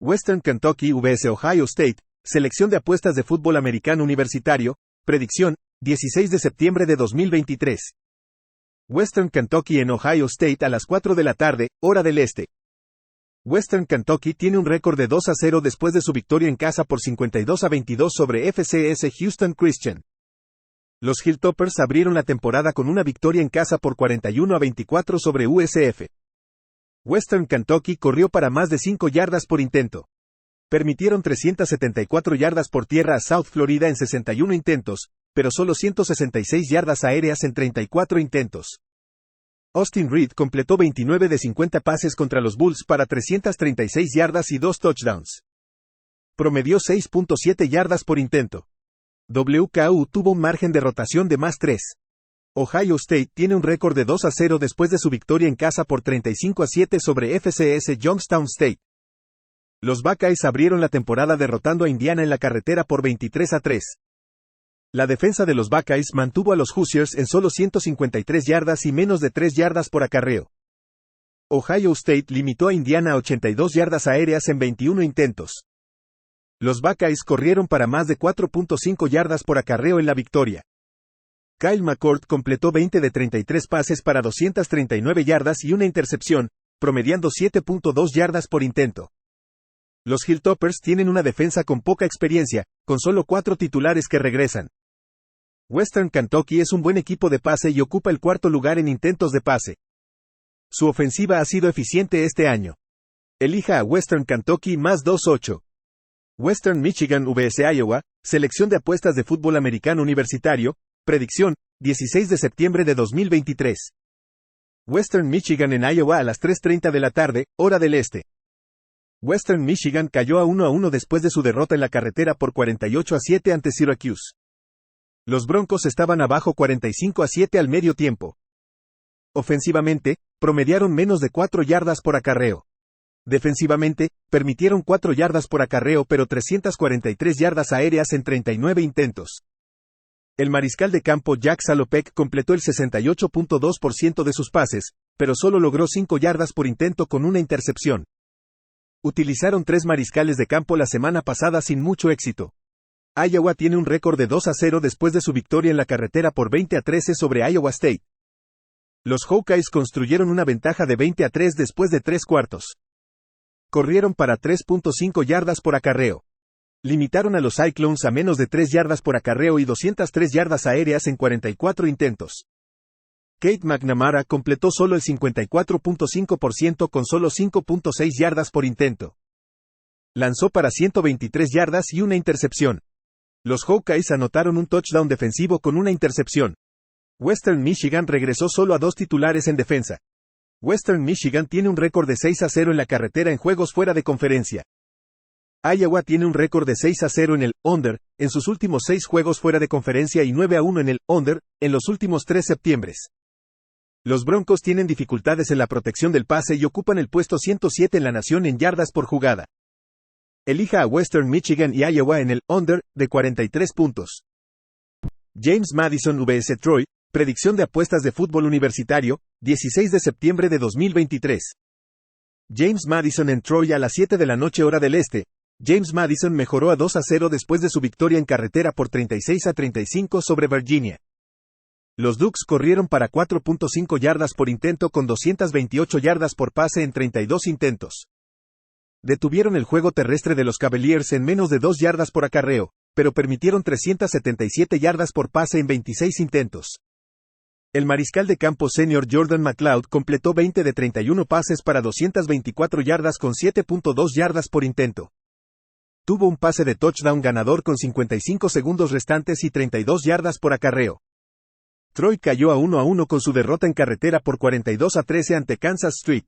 Western Kentucky vs Ohio State, selección de apuestas de fútbol americano universitario, predicción, 16 de septiembre de 2023. Western Kentucky en Ohio State a las 4 de la tarde, hora del este. Western Kentucky tiene un récord de 2-0 después de su victoria en casa por 52-22 sobre FCS Houston Christian. Los Hilltoppers abrieron la temporada con una victoria en casa por 41-24 sobre USF. Western Kentucky corrió para más de 5 yardas por intento. Permitieron 374 yardas por tierra a South Florida en 61 intentos, pero solo 166 yardas aéreas en 34 intentos. Austin Reed completó 29 de 50 pases contra los Bulls para 336 yardas y 2 touchdowns. Promedió 6.7 yardas por intento. WKU tuvo un margen de rotación de más 3. Ohio State tiene un récord de 2-0 después de su victoria en casa por 35-7 sobre FCS Youngstown State. Los Buckeyes abrieron la temporada derrotando a Indiana en la carretera por 23-3. La defensa de los Buckeyes mantuvo a los Hoosiers en solo 153 yardas y menos de 3 yardas por acarreo. Ohio State limitó a Indiana a 82 yardas aéreas en 21 intentos. Los Buckeyes corrieron para más de 4.5 yardas por acarreo en la victoria. Kyle McCord completó 20 de 33 pases para 239 yardas y una intercepción, promediando 7.2 yardas por intento. Los Hilltoppers tienen una defensa con poca experiencia, con solo 4 titulares que regresan. Western Kentucky es un buen equipo de pase y ocupa el 4º lugar en intentos de pase. Su ofensiva ha sido eficiente este año. Elija a Western Kentucky más 2.8. Western Michigan vs Iowa, selección de apuestas de fútbol americano universitario, predicción, 16 de septiembre de 2023. Western Michigan en Iowa a las 3:30 de la tarde, hora del este. Western Michigan cayó a 1-1 después de su derrota en la carretera por 48-7 ante Syracuse. Los Broncos estaban abajo 45-7 al medio tiempo. Ofensivamente, promediaron menos de 4 yardas por acarreo. Defensivamente, permitieron 4 yardas por acarreo pero 343 yardas aéreas en 39 intentos. El mariscal de campo Jack Salopek completó el 68.2% de sus pases, pero solo logró 5 yardas por intento con una intercepción. Utilizaron 3 mariscales de campo la semana pasada sin mucho éxito. Iowa tiene un récord de 2-0 después de su victoria en la carretera por 20-13 sobre Iowa State. Los Hawkeyes construyeron una ventaja de 20-3 después de 3 cuartos. Corrieron para 3.5 yardas por acarreo. Limitaron a los Cyclones a menos de 3 yardas por acarreo y 203 yardas aéreas en 44 intentos. Kate McNamara completó solo el 54.5% con solo 5.6 yardas por intento. Lanzó para 123 yardas y una intercepción. Los Hawkeyes anotaron un touchdown defensivo con una intercepción. Western Michigan regresó solo a 2 titulares en defensa. Western Michigan tiene un récord de 6-0 en la carretera en juegos fuera de conferencia. Iowa tiene un récord de 6-0 en el under en sus últimos 6 juegos fuera de conferencia y 9-1 en el under en los últimos 3 septiembres. Los Broncos tienen dificultades en la protección del pase y ocupan el puesto 107 en la nación en yardas por jugada. Elija a Western Michigan y Iowa en el under de 43 puntos. James Madison vs Troy, predicción de apuestas de fútbol universitario, 16 de septiembre de 2023. James Madison en Troy a las 7 de la noche hora del este. James Madison mejoró a 2-0 después de su victoria en carretera por 36-35 sobre Virginia. Los Ducks corrieron para 4.5 yardas por intento con 228 yardas por pase en 32 intentos. Detuvieron el juego terrestre de los Cavaliers en menos de 2 yardas por acarreo, pero permitieron 377 yardas por pase en 26 intentos. El mariscal de campo senior Jordan McLeod completó 20 de 31 pases para 224 yardas con 7.2 yardas por intento. Tuvo un pase de touchdown ganador con 55 segundos restantes y 32 yardas por acarreo. Troy cayó a 1-1 con su derrota en carretera por 42-13 ante Kansas State.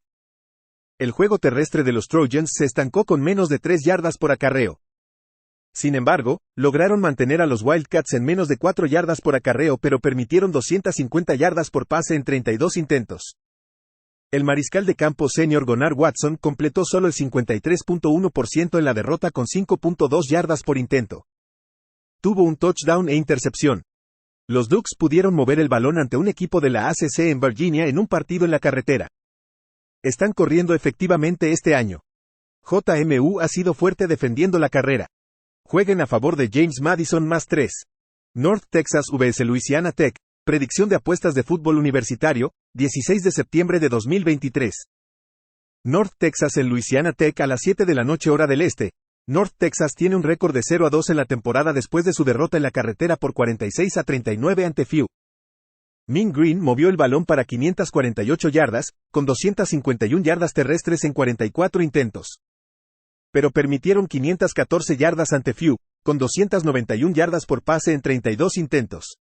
El juego terrestre de los Trojans se estancó con menos de 3 yardas por acarreo. Sin embargo, lograron mantener a los Wildcats en menos de 4 yardas por acarreo pero permitieron 250 yardas por pase en 32 intentos. El mariscal de campo senior Gonnar Watson completó solo el 53.1% en la derrota con 5.2 yardas por intento. Tuvo un touchdown e intercepción. Los Ducks pudieron mover el balón ante un equipo de la ACC en Virginia en un partido en la carretera. Están corriendo efectivamente este año. JMU ha sido fuerte defendiendo la carrera. Jueguen a favor de James Madison +3. North Texas vs Louisiana Tech, predicción de apuestas de fútbol universitario, 16 de septiembre de 2023. North Texas en Louisiana Tech a las 7 de la noche hora del este. North Texas tiene un récord de 0-2 en la temporada después de su derrota en la carretera por 46-39 ante FIU. Mean Green movió el balón para 548 yardas, con 251 yardas terrestres en 44 intentos. Pero permitieron 514 yardas ante FIU, con 291 yardas por pase en 32 intentos.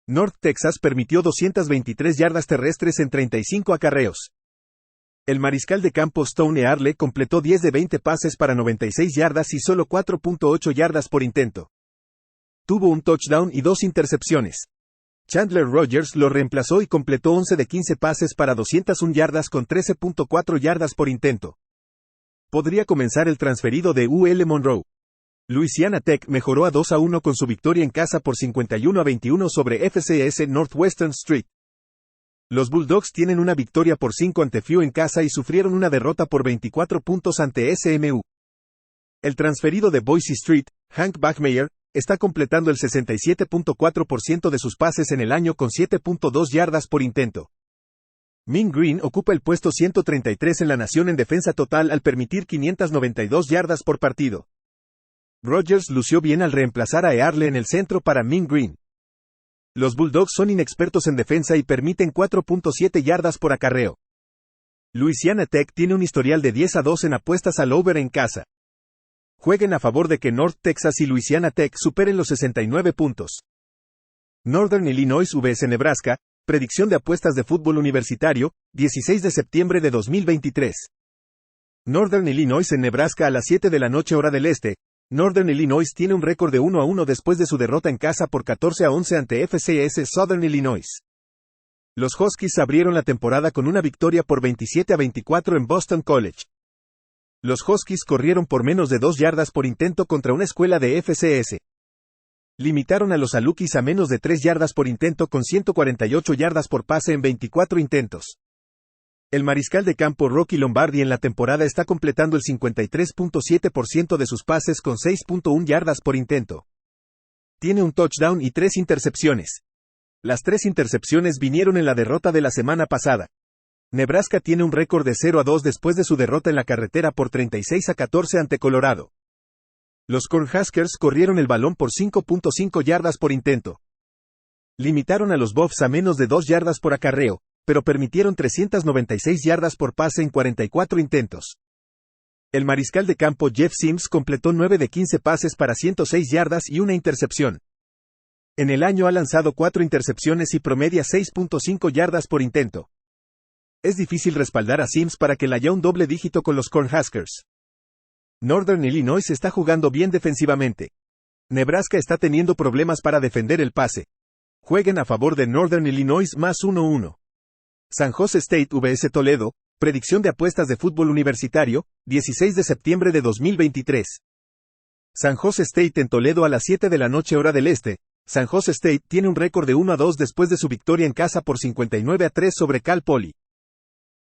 North Texas permitió 223 yardas terrestres en 35 acarreos. El mariscal de campo Stone Arle completó 10 de 20 pases para 96 yardas y solo 4.8 yardas por intento. Tuvo un touchdown y 2 intercepciones. Chandler Rogers lo reemplazó y completó 11 de 15 pases para 201 yardas con 13.4 yardas por intento. Podría comenzar el transferido de UL Monroe. Louisiana Tech mejoró a 2-1 con su victoria en casa por 51-21 sobre FCS Northwestern State. Los Bulldogs tienen una victoria por 5 ante FIU en casa y sufrieron una derrota por 24 puntos ante SMU. El transferido de Boise State, Hank Bachmeier, está completando el 67.4% de sus pases en el año con 7.2 yardas por intento. Mean Green ocupa el puesto 133 en la nación en defensa total al permitir 592 yardas por partido. Rogers lució bien al reemplazar a Earle en el centro para Mean Green. Los Bulldogs son inexpertos en defensa y permiten 4.7 yardas por acarreo. Louisiana Tech tiene un historial de 10-2 en apuestas al over en casa. Jueguen a favor de que North Texas y Louisiana Tech superen los 69 puntos. Northern Illinois vs Nebraska, predicción de apuestas de fútbol universitario, 16 de septiembre de 2023. Northern Illinois en Nebraska a las 7 de la noche hora del este. Northern Illinois tiene un récord de 1-1 después de su derrota en casa por 14-11 ante FCS Southern Illinois. Los Huskies abrieron la temporada con una victoria por 27-24 en Boston College. Los Huskies corrieron por menos de 2 yardas por intento contra una escuela de FCS. Limitaron a los Salukis a menos de 3 yardas por intento con 148 yardas por pase en 24 intentos. El mariscal de campo Rocky Lombardi en la temporada está completando el 53.7% de sus pases con 6.1 yardas por intento. Tiene un touchdown y 3 intercepciones. Las 3 intercepciones vinieron en la derrota de la semana pasada. Nebraska tiene un récord de 0-2 después de su derrota en la carretera por 36-14 ante Colorado. Los Cornhuskers corrieron el balón por 5.5 yardas por intento. Limitaron a los Buffs a menos de 2 yardas por acarreo, pero permitieron 396 yardas por pase en 44 intentos. El mariscal de campo Jeff Sims completó 9 de 15 pases para 106 yardas y una intercepción. En el año ha lanzado 4 intercepciones y promedia 6.5 yardas por intento. Es difícil respaldar a Sims para que le haya un doble dígito con los Cornhuskers. Northern Illinois está jugando bien defensivamente. Nebraska está teniendo problemas para defender el pase. Jueguen a favor de Northern Illinois +1-1. San Jose State vs Toledo, predicción de apuestas de fútbol universitario, 16 de septiembre de 2023. San Jose State en Toledo a las 7 de la noche hora del este. San Jose State tiene un récord de 1-2 después de su victoria en casa por 59-3 sobre Cal Poly.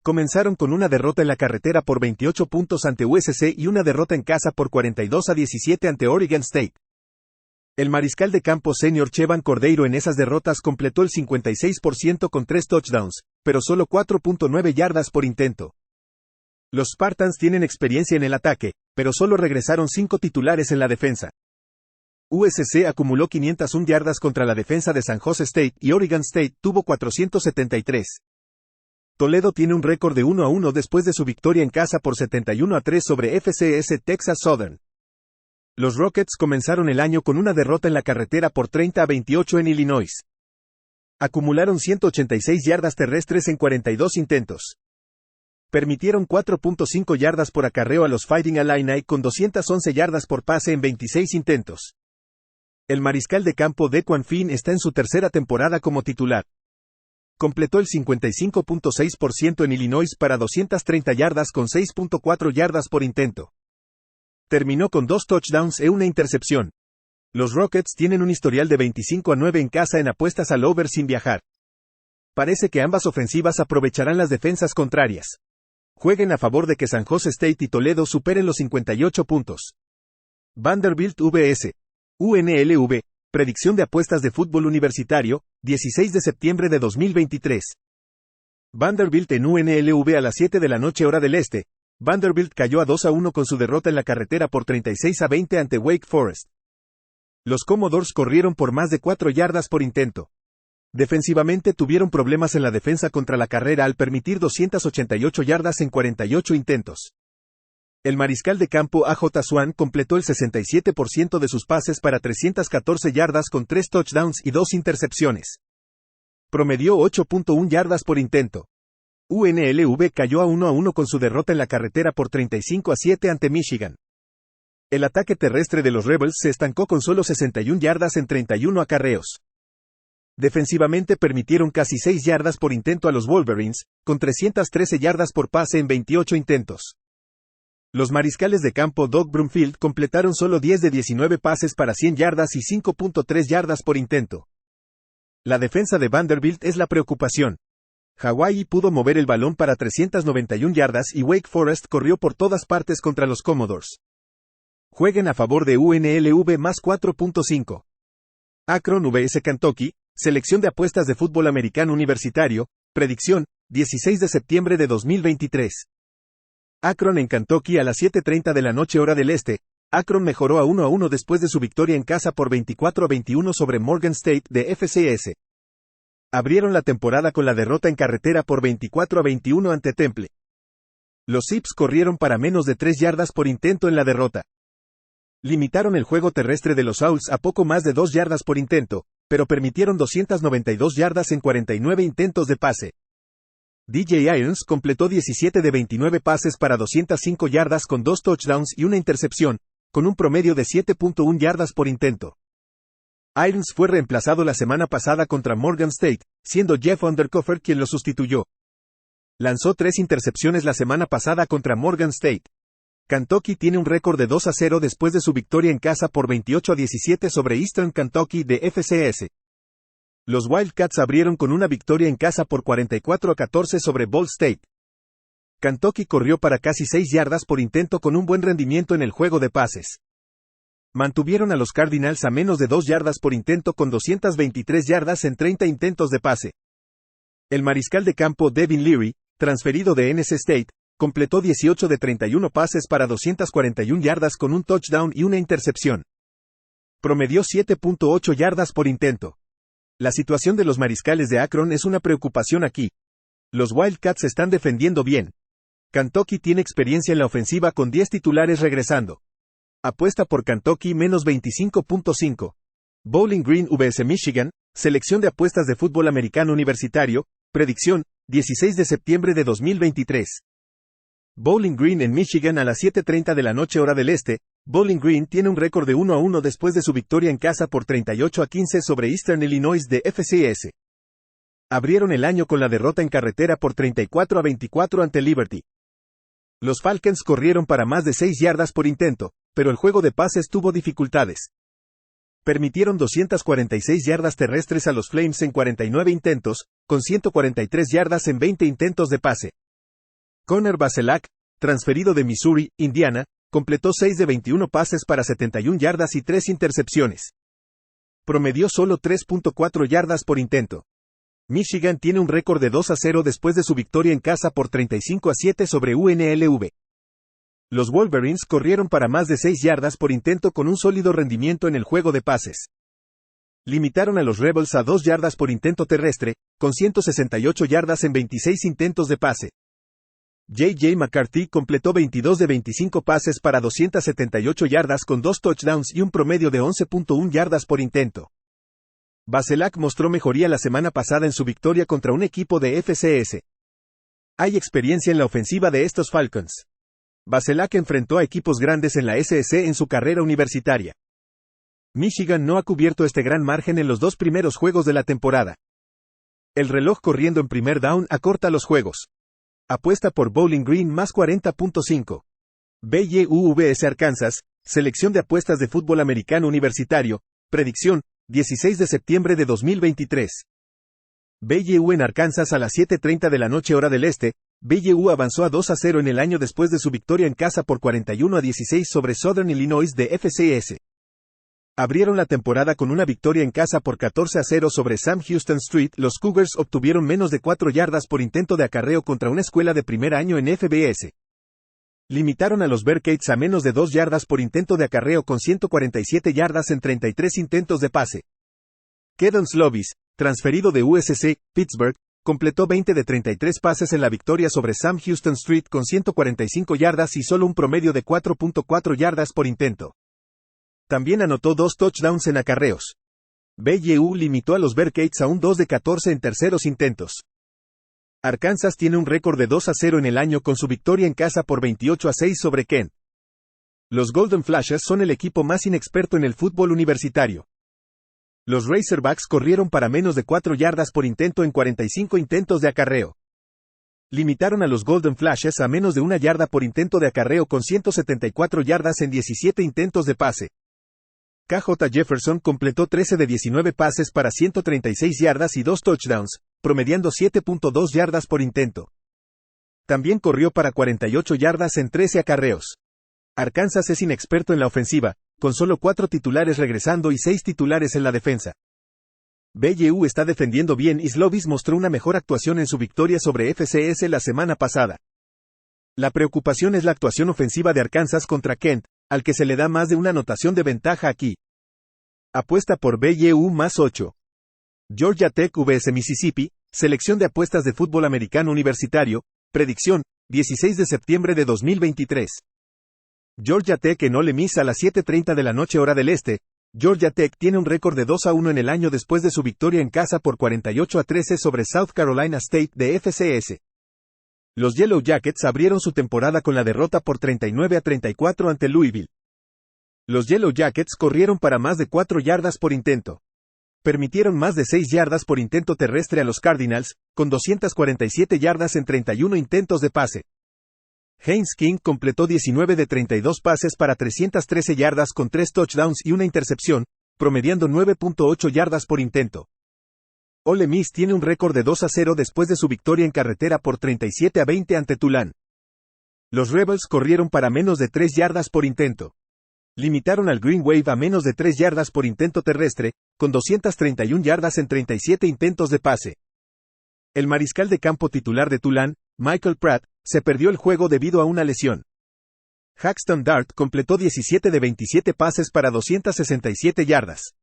Comenzaron con una derrota en la carretera por 28 puntos ante USC y una derrota en casa por 42-17 ante Oregon State. El mariscal de campo senior Chevan Cordeiro en esas derrotas completó el 56% con 3 touchdowns, pero solo 4.9 yardas por intento. Los Spartans tienen experiencia en el ataque, pero solo regresaron 5 titulares en la defensa. USC acumuló 501 yardas contra la defensa de San Jose State y Oregon State tuvo 473. Toledo tiene un récord de 1-1 después de su victoria en casa por 71-3 sobre FCS Texas Southern. Los Rockets comenzaron el año con una derrota en la carretera por 30-28 en Illinois. Acumularon 186 yardas terrestres en 42 intentos. Permitieron 4.5 yardas por acarreo a los Fighting Illini con 211 yardas por pase en 26 intentos. El mariscal de campo Dequan Finn está en su tercera temporada como titular. Completó el 55.6% en Illinois para 230 yardas con 6.4 yardas por intento. Terminó con 2 touchdowns e una intercepción. Los Rockets tienen un historial de 25-9 en casa en apuestas al over sin viajar. Parece que ambas ofensivas aprovecharán las defensas contrarias. Jueguen a favor de que San Jose State y Toledo superen los 58 puntos. Vanderbilt vs. UNLV, predicción de apuestas de fútbol universitario, 16 de septiembre de 2023. Vanderbilt en UNLV a las 7 de la noche hora del este. Vanderbilt cayó a 2-1 con su derrota en la carretera por 36-20 ante Wake Forest. Los Commodores corrieron por más de 4 yardas por intento. Defensivamente tuvieron problemas en la defensa contra la carrera al permitir 288 yardas en 48 intentos. El mariscal de campo AJ Swan completó el 67% de sus pases para 314 yardas con 3 touchdowns y 2 intercepciones. Promedió 8.1 yardas por intento. UNLV cayó a 1-1 con su derrota en la carretera por 35-7 ante Michigan. El ataque terrestre de los Rebels se estancó con solo 61 yardas en 31 acarreos. Defensivamente permitieron casi 6 yardas por intento a los Wolverines, con 313 yardas por pase en 28 intentos. Los mariscales de campo Doug Brumfield completaron solo 10 de 19 pases para 100 yardas y 5.3 yardas por intento. La defensa de Vanderbilt es la preocupación. Hawaii pudo mover el balón para 391 yardas y Wake Forest corrió por todas partes contra los Commodores. Jueguen a favor de UNLV más 4.5. Akron vs Kentucky, selección de apuestas de fútbol americano universitario, predicción, 16 de septiembre de 2023. Akron en Kentucky a las 7:30 de la noche hora del este. Akron mejoró a 1-1 después de su victoria en casa por 24-21 sobre Morgan State de FCS. Abrieron la temporada con la derrota en carretera por 24-21 ante Temple. Los Zips corrieron para menos de 3 yardas por intento en la derrota. Limitaron el juego terrestre de los Owls a poco más de 2 yardas por intento, pero permitieron 292 yardas en 49 intentos de pase. DJ Irons completó 17 de 29 pases para 205 yardas con 2 touchdowns y una intercepción, con un promedio de 7.1 yardas por intento. Irons fue reemplazado la semana pasada contra Morgan State, siendo Jeff Undercover quien lo sustituyó. Lanzó 3 intercepciones la semana pasada contra Morgan State. Kentucky tiene un récord de 2-0 después de su victoria en casa por 28-17 sobre Eastern Kentucky de FCS. Los Wildcats abrieron con una victoria en casa por 44-14 sobre Ball State. Kentucky corrió para casi 6 yardas por intento con un buen rendimiento en el juego de pases. Mantuvieron a los Cardinals a menos de 2 yardas por intento con 223 yardas en 30 intentos de pase. El mariscal de campo Devin Leary, transferido de NC State, completó 18 de 31 pases para 241 yardas con un touchdown y una intercepción. Promedió 7.8 yardas por intento. La situación de los mariscales de Akron es una preocupación aquí. Los Wildcats están defendiendo bien. Kentucky tiene experiencia en la ofensiva con 10 titulares regresando. Apuesta por Kentucky menos 25.5. Bowling Green vs Michigan, selección de apuestas de fútbol americano universitario, predicción, 16 de septiembre de 2023. Bowling Green en Michigan a las 7:30 de la noche hora del este. Bowling Green tiene un récord de 1-1 después de su victoria en casa por 38-15 sobre Eastern Illinois de FCS. Abrieron el año con la derrota en carretera por 34-24 ante Liberty. Los Falcons corrieron para más de 6 yardas por intento, pero el juego de pases tuvo dificultades. Permitieron 246 yardas terrestres a los Flames en 49 intentos, con 143 yardas en 20 intentos de pase. Connor Bazelak, transferido de Missouri, Indiana, completó 6 de 21 pases para 71 yardas y 3 intercepciones. Promedió solo 3.4 yardas por intento. Michigan tiene un récord de 2-0 después de su victoria en casa por 35-7 sobre UNLV. Los Wolverines corrieron para más de 6 yardas por intento con un sólido rendimiento en el juego de pases. Limitaron a los Rebels a 2 yardas por intento terrestre, con 168 yardas en 26 intentos de pase. J.J. McCarthy completó 22 de 25 pases para 278 yardas con 2 touchdowns y un promedio de 11.1 yardas por intento. Bazelak mostró mejoría la semana pasada en su victoria contra un equipo de FCS. Hay experiencia en la ofensiva de estos Falcons. Bazelak enfrentó a equipos grandes en la SEC en su carrera universitaria. Michigan no ha cubierto este gran margen en los 2 primeros juegos de la temporada. El reloj corriendo en primer down acorta los juegos. Apuesta por Bowling Green más 40.5. BYU-VS Arkansas, selección de apuestas de fútbol americano universitario, predicción, 16 de septiembre de 2023. BYU en Arkansas a las 7:30 de la noche hora del este. BYU avanzó a 2-0 en el año después de su victoria en casa por 41-16 sobre Southern Illinois de FCS. Abrieron la temporada con una victoria en casa por 14-0 sobre Sam Houston Street. Los Cougars obtuvieron menos de 4 yardas por intento de acarreo contra una escuela de primer año en FBS. Limitaron a los Bearcats a menos de 2 yardas por intento de acarreo con 147 yardas en 33 intentos de pase. Kedon Slovis, transferido de USC, Pittsburgh, completó 20 de 33 pases en la victoria sobre Sam Houston Street con 145 yardas y solo un promedio de 4.4 yardas por intento. También anotó 2 touchdowns en acarreos. BYU limitó a los Bearcats a un 2 de 14 en terceros intentos. Arkansas tiene un récord de 2-0 en el año con su victoria en casa por 28-6 sobre Kent. Los Golden Flashes son el equipo más inexperto en el fútbol universitario. Los Razorbacks corrieron para menos de 4 yardas por intento en 45 intentos de acarreo. Limitaron a los Golden Flashes a menos de 1 yarda por intento de acarreo con 174 yardas en 17 intentos de pase. KJ Jefferson completó 13 de 19 pases para 136 yardas y 2 touchdowns, promediando 7.2 yardas por intento. También corrió para 48 yardas en 13 acarreos. Arkansas es inexperto en la ofensiva, con solo 4 titulares regresando y 6 titulares en la defensa. BYU está defendiendo bien y Slovis mostró una mejor actuación en su victoria sobre FCS la semana pasada. La preocupación es la actuación ofensiva de Arkansas contra Kent, al que se le da más de una anotación de ventaja aquí. Apuesta por BYU más 8. Georgia Tech vs Mississippi, selección de apuestas de fútbol americano universitario, predicción, 16 de septiembre de 2023. Georgia Tech en Ole Miss a las 7:30 de la noche hora del este. Georgia Tech tiene un récord de 2-1 en el año después de su victoria en casa por 48-13 sobre South Carolina State de FCS. Los Yellow Jackets abrieron su temporada con la derrota por 39-34 ante Louisville. Los Yellow Jackets corrieron para más de 4 yardas por intento. Permitieron más de 6 yardas por intento terrestre a los Cardinals, con 247 yardas en 31 intentos de pase. Haynes King completó 19 de 32 pases para 313 yardas con 3 touchdowns y una intercepción, promediando 9.8 yardas por intento. Ole Miss tiene un récord de 2-0 después de su victoria en carretera por 37-20 ante Tulane. Los Rebels corrieron para menos de 3 yardas por intento. Limitaron al Green Wave a menos de 3 yardas por intento terrestre, con 231 yardas en 37 intentos de pase. El mariscal de campo titular de Tulane, Michael Pratt, se perdió el juego debido a una lesión. Haxton Dart completó 17 de 27 pases para 267 yardas.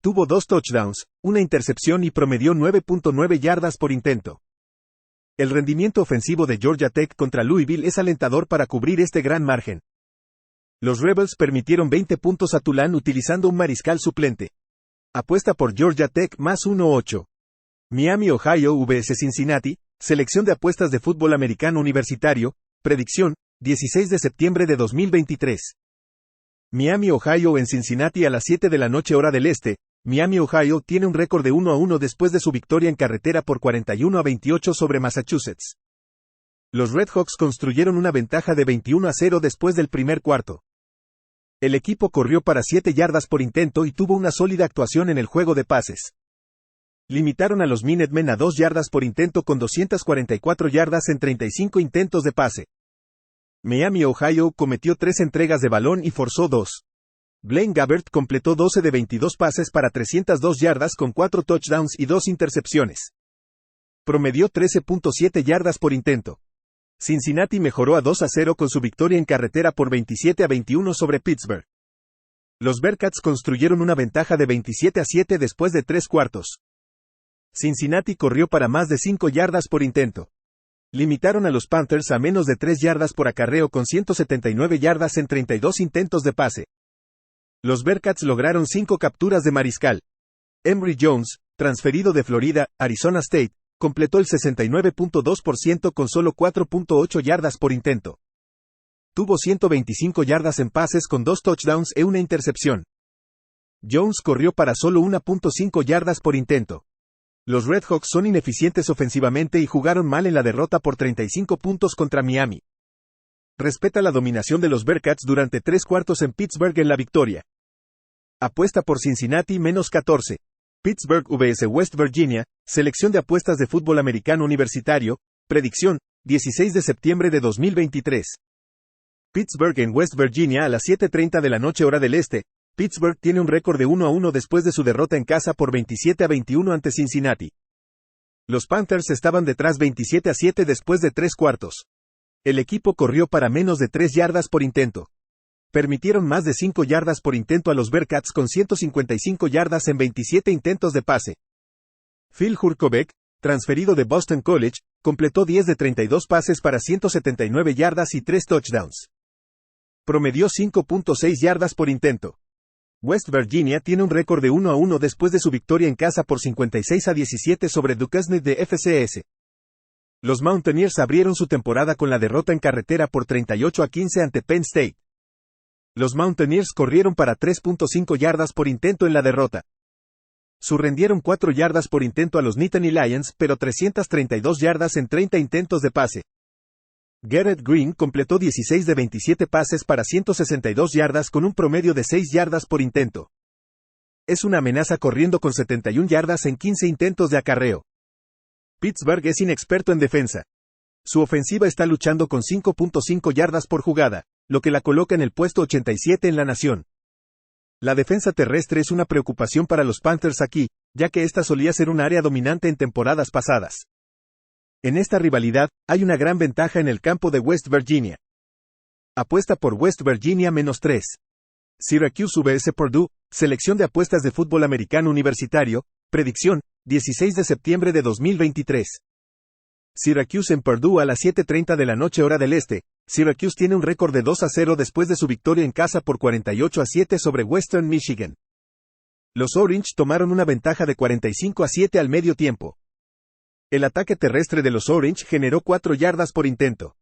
Tuvo 2 touchdowns, una intercepción y promedió 9.9 yardas por intento. El rendimiento ofensivo de Georgia Tech contra Louisville es alentador para cubrir este gran margen. Los Rebels permitieron 20 puntos a Tulane utilizando un mariscal suplente. Apuesta por Georgia Tech más 1-8. Miami, Ohio vs Cincinnati, selección de apuestas de fútbol americano universitario, predicción, 16 de septiembre de 2023. Miami, Ohio en Cincinnati a las 7 de la noche hora del este. Miami, Ohio tiene un récord de 1-1 después de su victoria en carretera por 41-28 sobre Massachusetts. Los Redhawks construyeron una ventaja de 21-0 después del primer cuarto. El equipo corrió para 7 yardas por intento y tuvo una sólida actuación en el juego de pases. Limitaron a los Minutemen a 2 yardas por intento con 244 yardas en 35 intentos de pase. Miami, Ohio, cometió 3 entregas de balón y forzó 2. Blaine Gabbert completó 12 de 22 pases para 302 yardas con 4 touchdowns y 2 intercepciones. Promedió 13.7 yardas por intento. Cincinnati mejoró a 2-0 con su victoria en carretera por 27-21 sobre Pittsburgh. Los Bearcats construyeron una ventaja de 27-7 después de 3 cuartos. Cincinnati corrió para más de 5 yardas por intento. Limitaron a los Panthers a menos de 3 yardas por acarreo con 179 yardas en 32 intentos de pase. Los Bearcats lograron 5 capturas de mariscal. Emory Jones, transferido de Florida, Arizona State, completó el 69.2% con solo 4.8 yardas por intento. Tuvo 125 yardas en pases con 2 touchdowns e una intercepción. Jones corrió para solo 1.5 yardas por intento. Los Redhawks son ineficientes ofensivamente y jugaron mal en la derrota por 35 puntos contra Miami. Respeta la dominación de los Bearcats durante 3 cuartos en Pittsburgh en la victoria. Apuesta por Cincinnati -14. Pittsburgh vs West Virginia, selección de apuestas de fútbol americano universitario, predicción, 16 de septiembre de 2023. Pittsburgh en West Virginia a las 7:30 de la noche hora del este. Pittsburgh tiene un récord de 1-1 después de su derrota en casa por 27-21 ante Cincinnati. Los Panthers estaban detrás 27-7 después de 3 cuartos. El equipo corrió para menos de 3 yardas por intento. Permitieron más de 5 yardas por intento a los Bearcats con 155 yardas en 27 intentos de pase. Phil Jurkovec, transferido de Boston College, completó 10 de 32 pases para 179 yardas y 3 touchdowns. Promedió 5.6 yardas por intento. West Virginia tiene un récord de 1-1 después de su victoria en casa por 56-17 sobre Duquesne de FCS. Los Mountaineers abrieron su temporada con la derrota en carretera por 38-15 ante Penn State. Los Mountaineers corrieron para 3.5 yardas por intento en la derrota. Surrendieron 4 yardas por intento a los Nittany Lions, pero 332 yardas en 30 intentos de pase. Garrett Green completó 16 de 27 pases para 162 yardas con un promedio de 6 yardas por intento. Es una amenaza corriendo con 71 yardas en 15 intentos de acarreo. Pittsburgh es inexperto en defensa. Su ofensiva está luchando con 5.5 yardas por jugada, lo que la coloca en el puesto 87 en la nación. La defensa terrestre es una preocupación para los Panthers aquí, ya que esta solía ser un área dominante en temporadas pasadas. En esta rivalidad, hay una gran ventaja en el campo de West Virginia. Apuesta por West Virginia -3. Syracuse vs Purdue, selección de apuestas de fútbol americano universitario, predicción, 16 de septiembre de 2023. Syracuse en Purdue a las 7:30 de la noche hora del este. Syracuse tiene un récord de 2-0 después de su victoria en casa por 48-7 sobre Western Michigan. Los Orange tomaron una ventaja de 45-7 al medio tiempo. El ataque terrestre de los Orange generó 4 yardas por intento.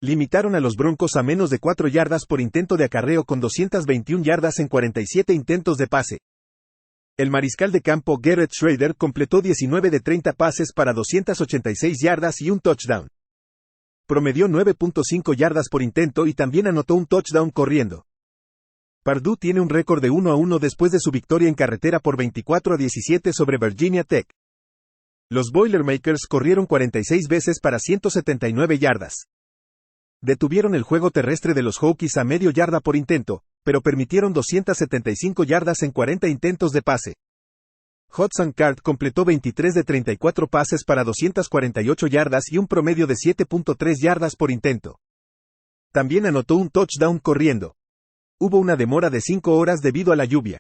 Limitaron a los Broncos a menos de 4 yardas por intento de acarreo con 221 yardas en 47 intentos de pase. El mariscal de campo Garrett Shrader completó 19 de 30 pases para 286 yardas y un touchdown. Promedió 9.5 yardas por intento y también anotó un touchdown corriendo. Purdue tiene un récord de 1-1 después de su victoria en carretera por 24-17 sobre Virginia Tech. Los Boilermakers corrieron 46 veces para 179 yardas. Detuvieron el juego terrestre de los Hokies a medio yarda por intento, pero permitieron 275 yardas en 40 intentos de pase. Hudson Card completó 23 de 34 pases para 248 yardas y un promedio de 7.3 yardas por intento. También anotó un touchdown corriendo. Hubo una demora de 5 horas debido a la lluvia.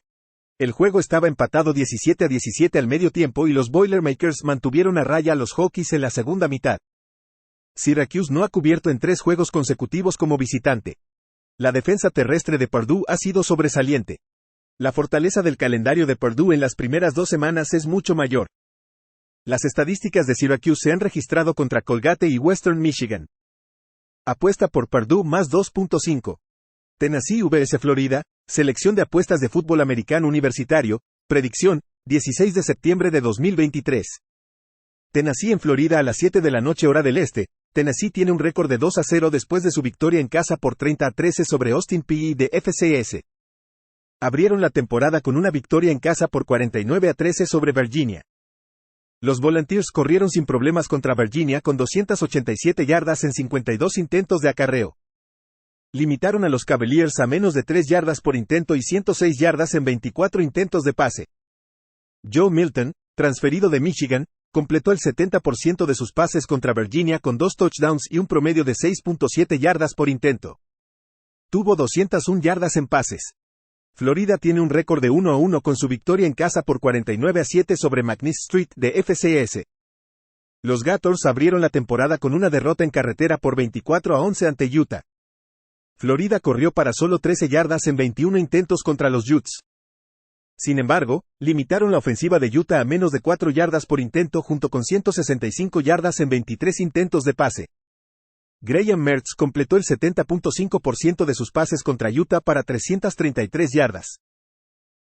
El juego estaba empatado 17-17 al medio tiempo y los Boilermakers mantuvieron a raya a los Hokies en la segunda mitad. Syracuse no ha cubierto en 3 juegos consecutivos como visitante. La defensa terrestre de Purdue ha sido sobresaliente. La fortaleza del calendario de Purdue en las primeras 2 semanas es mucho mayor. Las estadísticas de Syracuse se han registrado contra Colgate y Western Michigan. Apuesta por Purdue +2.5. Tennessee vs Florida, selección de apuestas de fútbol americano universitario, predicción, 16 de septiembre de 2023. Tennessee en Florida a las 7 de la noche hora del este. Tennessee tiene un récord de 2-0 después de su victoria en casa por 30-13 sobre Austin Peay de FCS. abrieron la temporada con una victoria en casa por 49-13 sobre Virginia. Los Volunteers corrieron sin problemas contra Virginia con 287 yardas en 52 intentos de acarreo. Limitaron a los Cavaliers a menos de 3 yardas por intento y 106 yardas en 24 intentos de pase. Joe Milton, transferido de Michigan, completó el 70% de sus pases contra Virginia con 2 touchdowns y un promedio de 6.7 yardas por intento. Tuvo 201 yardas en pases. Florida tiene un récord de 1-1 con su victoria en casa por 49-7 sobre McNeese Street de FCS. Los Gators abrieron la temporada con una derrota en carretera por 24-11 ante Utah. Florida corrió para solo 13 yardas en 21 intentos contra los Utes. Sin embargo, limitaron la ofensiva de Utah a menos de 4 yardas por intento junto con 165 yardas en 23 intentos de pase. Graham Mertz completó el 70.5% de sus pases contra Utah para 333 yardas.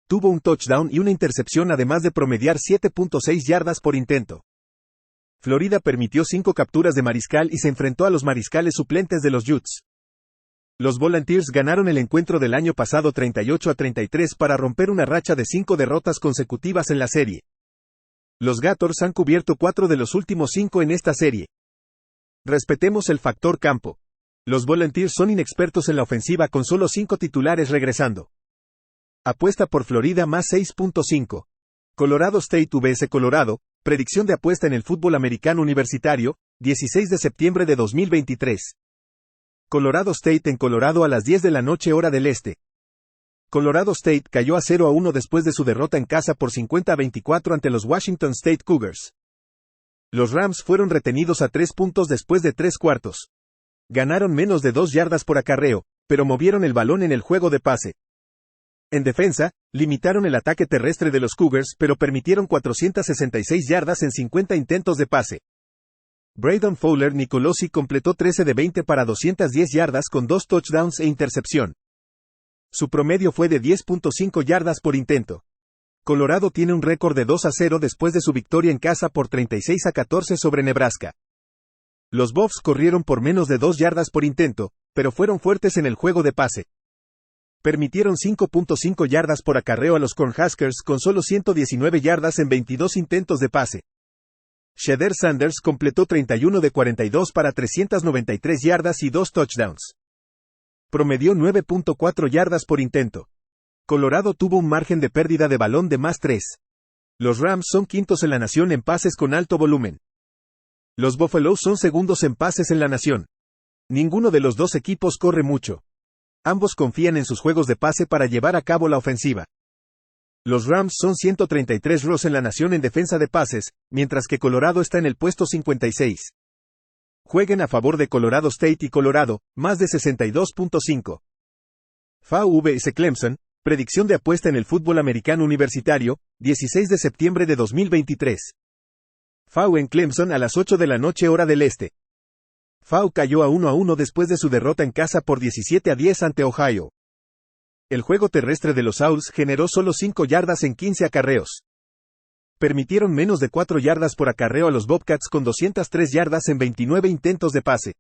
Tuvo un touchdown y una intercepción además de promediar 7.6 yardas por intento. Florida permitió 5 capturas de mariscal y se enfrentó a los mariscales suplentes de los Utes. Los Volunteers ganaron el encuentro del año pasado 38-33 para romper una racha de 5 derrotas consecutivas en la serie. Los Gators han cubierto 4 de los últimos 5 en esta serie. Respetemos el factor campo. Los Volunteers son inexpertos en la ofensiva con solo 5 titulares regresando. Apuesta por Florida más 6.5. Colorado State vs Colorado, predicción de apuesta en el fútbol americano universitario, 16 de septiembre de 2023. Colorado State en Colorado a las 10 de la noche hora del este. Colorado State cayó a 0-1 después de su derrota en casa por 50-24 ante los Washington State Cougars. Los Rams fueron retenidos a 3 puntos después de 3 cuartos. Ganaron menos de 2 yardas por acarreo, pero movieron el balón en el juego de pase. En defensa, limitaron el ataque terrestre de los Cougars pero permitieron 466 yardas en 50 intentos de pase. Braden Fowler Nicolosi completó 13 de 20 para 210 yardas con 2 touchdowns e intercepción. Su promedio fue de 10.5 yardas por intento. Colorado tiene un récord de 2-0 después de su victoria en casa por 36-14 sobre Nebraska. Los Buffs corrieron por menos de 2 yardas por intento, pero fueron fuertes en el juego de pase. Permitieron 5.5 yardas por acarreo a los Cornhuskers con solo 119 yardas en 22 intentos de pase. Shedeur Sanders completó 31 de 42 para 393 yardas y 2 touchdowns. Promedió 9.4 yardas por intento. Colorado tuvo un margen de pérdida de balón de más 3. Los Rams son quintos en la nación en pases con alto volumen. Los Buffaloes son segundos en pases en la nación. Ninguno de los dos equipos corre mucho. Ambos confían en sus juegos de pase para llevar a cabo la ofensiva. Los Rams son 133 en la nación en defensa de pases, mientras que Colorado está en el puesto 56. Jueguen a favor de Colorado State y Colorado, más de 62.5. FAU vs Clemson, predicción de apuesta en el fútbol americano universitario, 16 de septiembre de 2023. FAU en Clemson a las 8 de la noche hora del este. FAU cayó a 1-1 después de su derrota en casa por 17-10 ante Ohio. El juego terrestre de los Owls generó solo 5 yardas en 15 acarreos. Permitieron menos de 4 yardas por acarreo a los Bobcats con 203 yardas en 29 intentos de pase.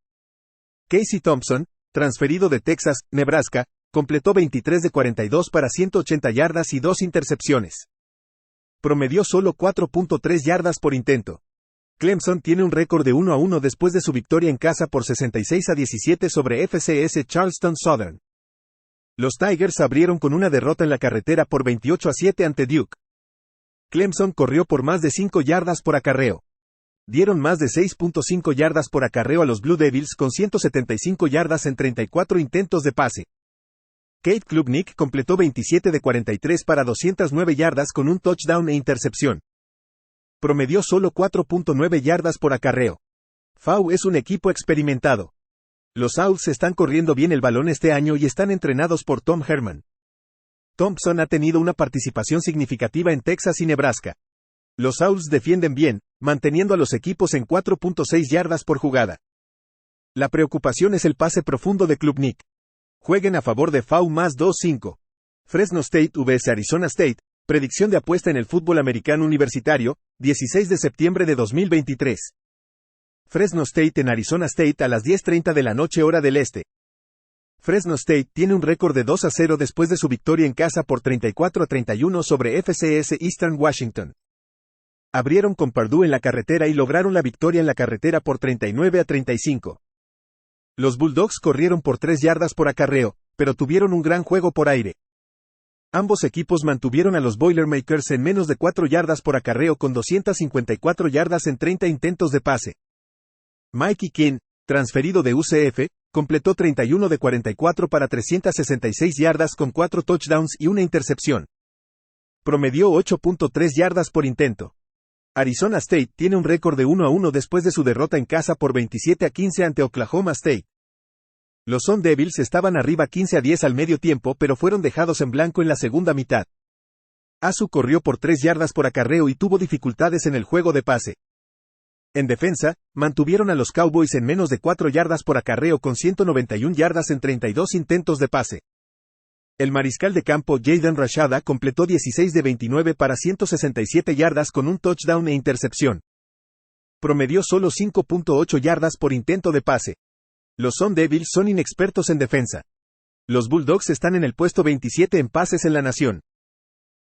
Casey Thompson, transferido de Texas, Nebraska, completó 23 de 42 para 180 yardas y 2 intercepciones. Promedió solo 4.3 yardas por intento. Clemson tiene un récord de 1-1 después de su victoria en casa por 66-17 sobre FCS Charleston Southern. Los Tigers abrieron con una derrota en la carretera por 28-7 ante Duke. Clemson corrió por más de 5 yardas por acarreo. Dieron más de 6.5 yardas por acarreo a los Blue Devils con 175 yardas en 34 intentos de pase. Cade Klubnik completó 27 de 43 para 209 yardas con un touchdown e intercepción. Promedió solo 4.9 yardas por acarreo. FAU es un equipo experimentado. Los Owls están corriendo bien el balón este año y están entrenados por Tom Herman. Thompson ha tenido una participación significativa en Texas y Nebraska. Los Owls defienden bien, manteniendo a los equipos en 4.6 yardas por jugada. La preocupación es el pase profundo de Klubnik. Jueguen a favor de FAU más 2.5. Fresno State vs Arizona State, predicción de apuesta en el fútbol americano universitario, 16 de septiembre de 2023. Fresno State en Arizona State a las 10:30 de la noche hora del este. Fresno State tiene un récord de 2-0 después de su victoria en casa por 34-31 sobre FCS Eastern Washington. Abrieron con Purdue en la carretera y lograron la victoria en la carretera por 39-35. Los Bulldogs corrieron por 3 yardas por acarreo, pero tuvieron un gran juego por aire. Ambos equipos mantuvieron a los Boilermakers en menos de 4 yardas por acarreo con 254 yardas en 30 intentos de pase. Mikey King, transferido de UCF, completó 31 de 44 para 366 yardas con 4 touchdowns y una intercepción. Promedió 8.3 yardas por intento. Arizona State tiene un récord de 1-1 después de su derrota en casa por 27-15 ante Oklahoma State. Los Sun Devils estaban arriba 15-10 al medio tiempo pero fueron dejados en blanco en la segunda mitad. Asu corrió por 3 yardas por acarreo y tuvo dificultades en el juego de pase. En defensa, mantuvieron a los Cowboys en menos de 4 yardas por acarreo con 191 yardas en 32 intentos de pase. El mariscal de campo Jaden Rashada completó 16 de 29 para 167 yardas con un touchdown e intercepción. Promedió solo 5.8 yardas por intento de pase. Los Sun Devils son inexpertos en defensa. Los Bulldogs están en el puesto 27 en pases en la nación.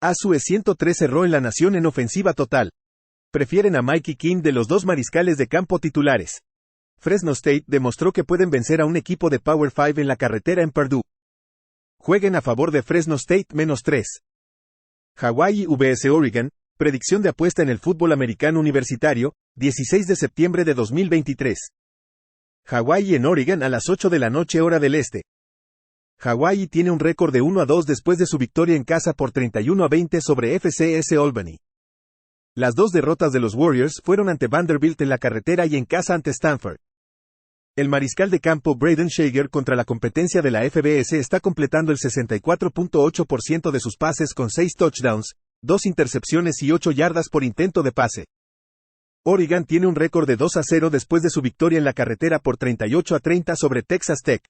Asu 103 cerró en la nación en ofensiva total. Prefieren a Mikey King de los dos mariscales de campo titulares. Fresno State demostró que pueden vencer a un equipo de Power 5 en la carretera en Purdue. Jueguen a favor de Fresno State -3. Hawaii vs Oregon, predicción de apuesta en el fútbol americano universitario, 16 de septiembre de 2023. Hawaii en Oregon a las 8 de la noche hora del este. Hawaii tiene un récord de 1-2 después de su victoria en casa por 31-20 sobre FCS Albany. Las dos derrotas de los Warriors fueron ante Vanderbilt en la carretera y en casa ante Stanford. El mariscal de campo Braden Shager contra la competencia de la FBS está completando el 64.8% de sus pases con 6 touchdowns, 2 intercepciones y 8 yardas por intento de pase. Oregon tiene un récord de 2-0 después de su victoria en la carretera por 38-30 sobre Texas Tech.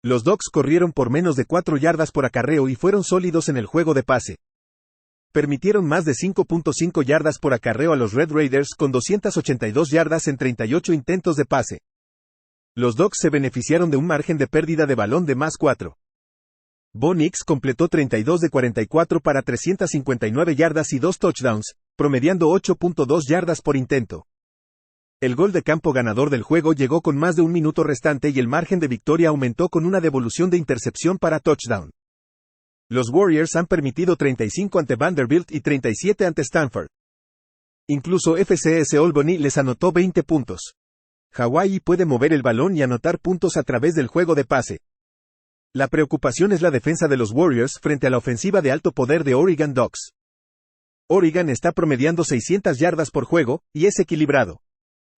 Los Dogs corrieron por menos de 4 yardas por acarreo y fueron sólidos en el juego de pase. Permitieron más de 5.5 yardas por acarreo a los Red Raiders con 282 yardas en 38 intentos de pase. Los Dogs se beneficiaron de un margen de pérdida de balón de +4. Bo Nix completó 32 de 44 para 359 yardas y 2 touchdowns, promediando 8.2 yardas por intento. El gol de campo ganador del juego llegó con más de un minuto restante y el margen de victoria aumentó con una devolución de intercepción para touchdown. Los Warriors han permitido 35 ante Vanderbilt y 37 ante Stanford. Incluso FCS Albany les anotó 20 puntos. Hawaii puede mover el balón y anotar puntos a través del juego de pase. La preocupación es la defensa de los Warriors frente a la ofensiva de alto poder de Oregon Ducks. Oregon está promediando 600 yardas por juego, y es equilibrado.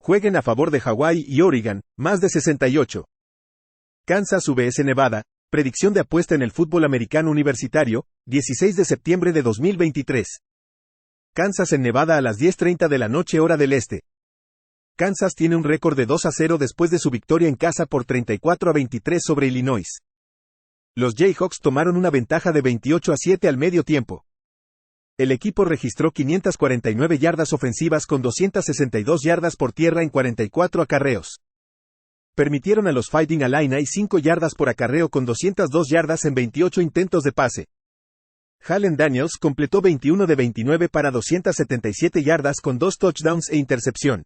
Jueguen a favor de Hawaii y Oregon, más de 68. Kansas vs Nevada, predicción de apuesta en el fútbol americano universitario, 16 de septiembre de 2023. Kansas en Nevada a las 10:30 de la noche hora del este. Kansas tiene un récord de 2-0 después de su victoria en casa por 34-23 sobre Illinois. Los Jayhawks tomaron una ventaja de 28-7 al medio tiempo. El equipo registró 549 yardas ofensivas con 262 yardas por tierra en 44 acarreos. Permitieron a los Fighting Illini 5 yardas por acarreo con 202 yardas en 28 intentos de pase. Jalen Daniels completó 21 de 29 para 277 yardas con 2 touchdowns e intercepción.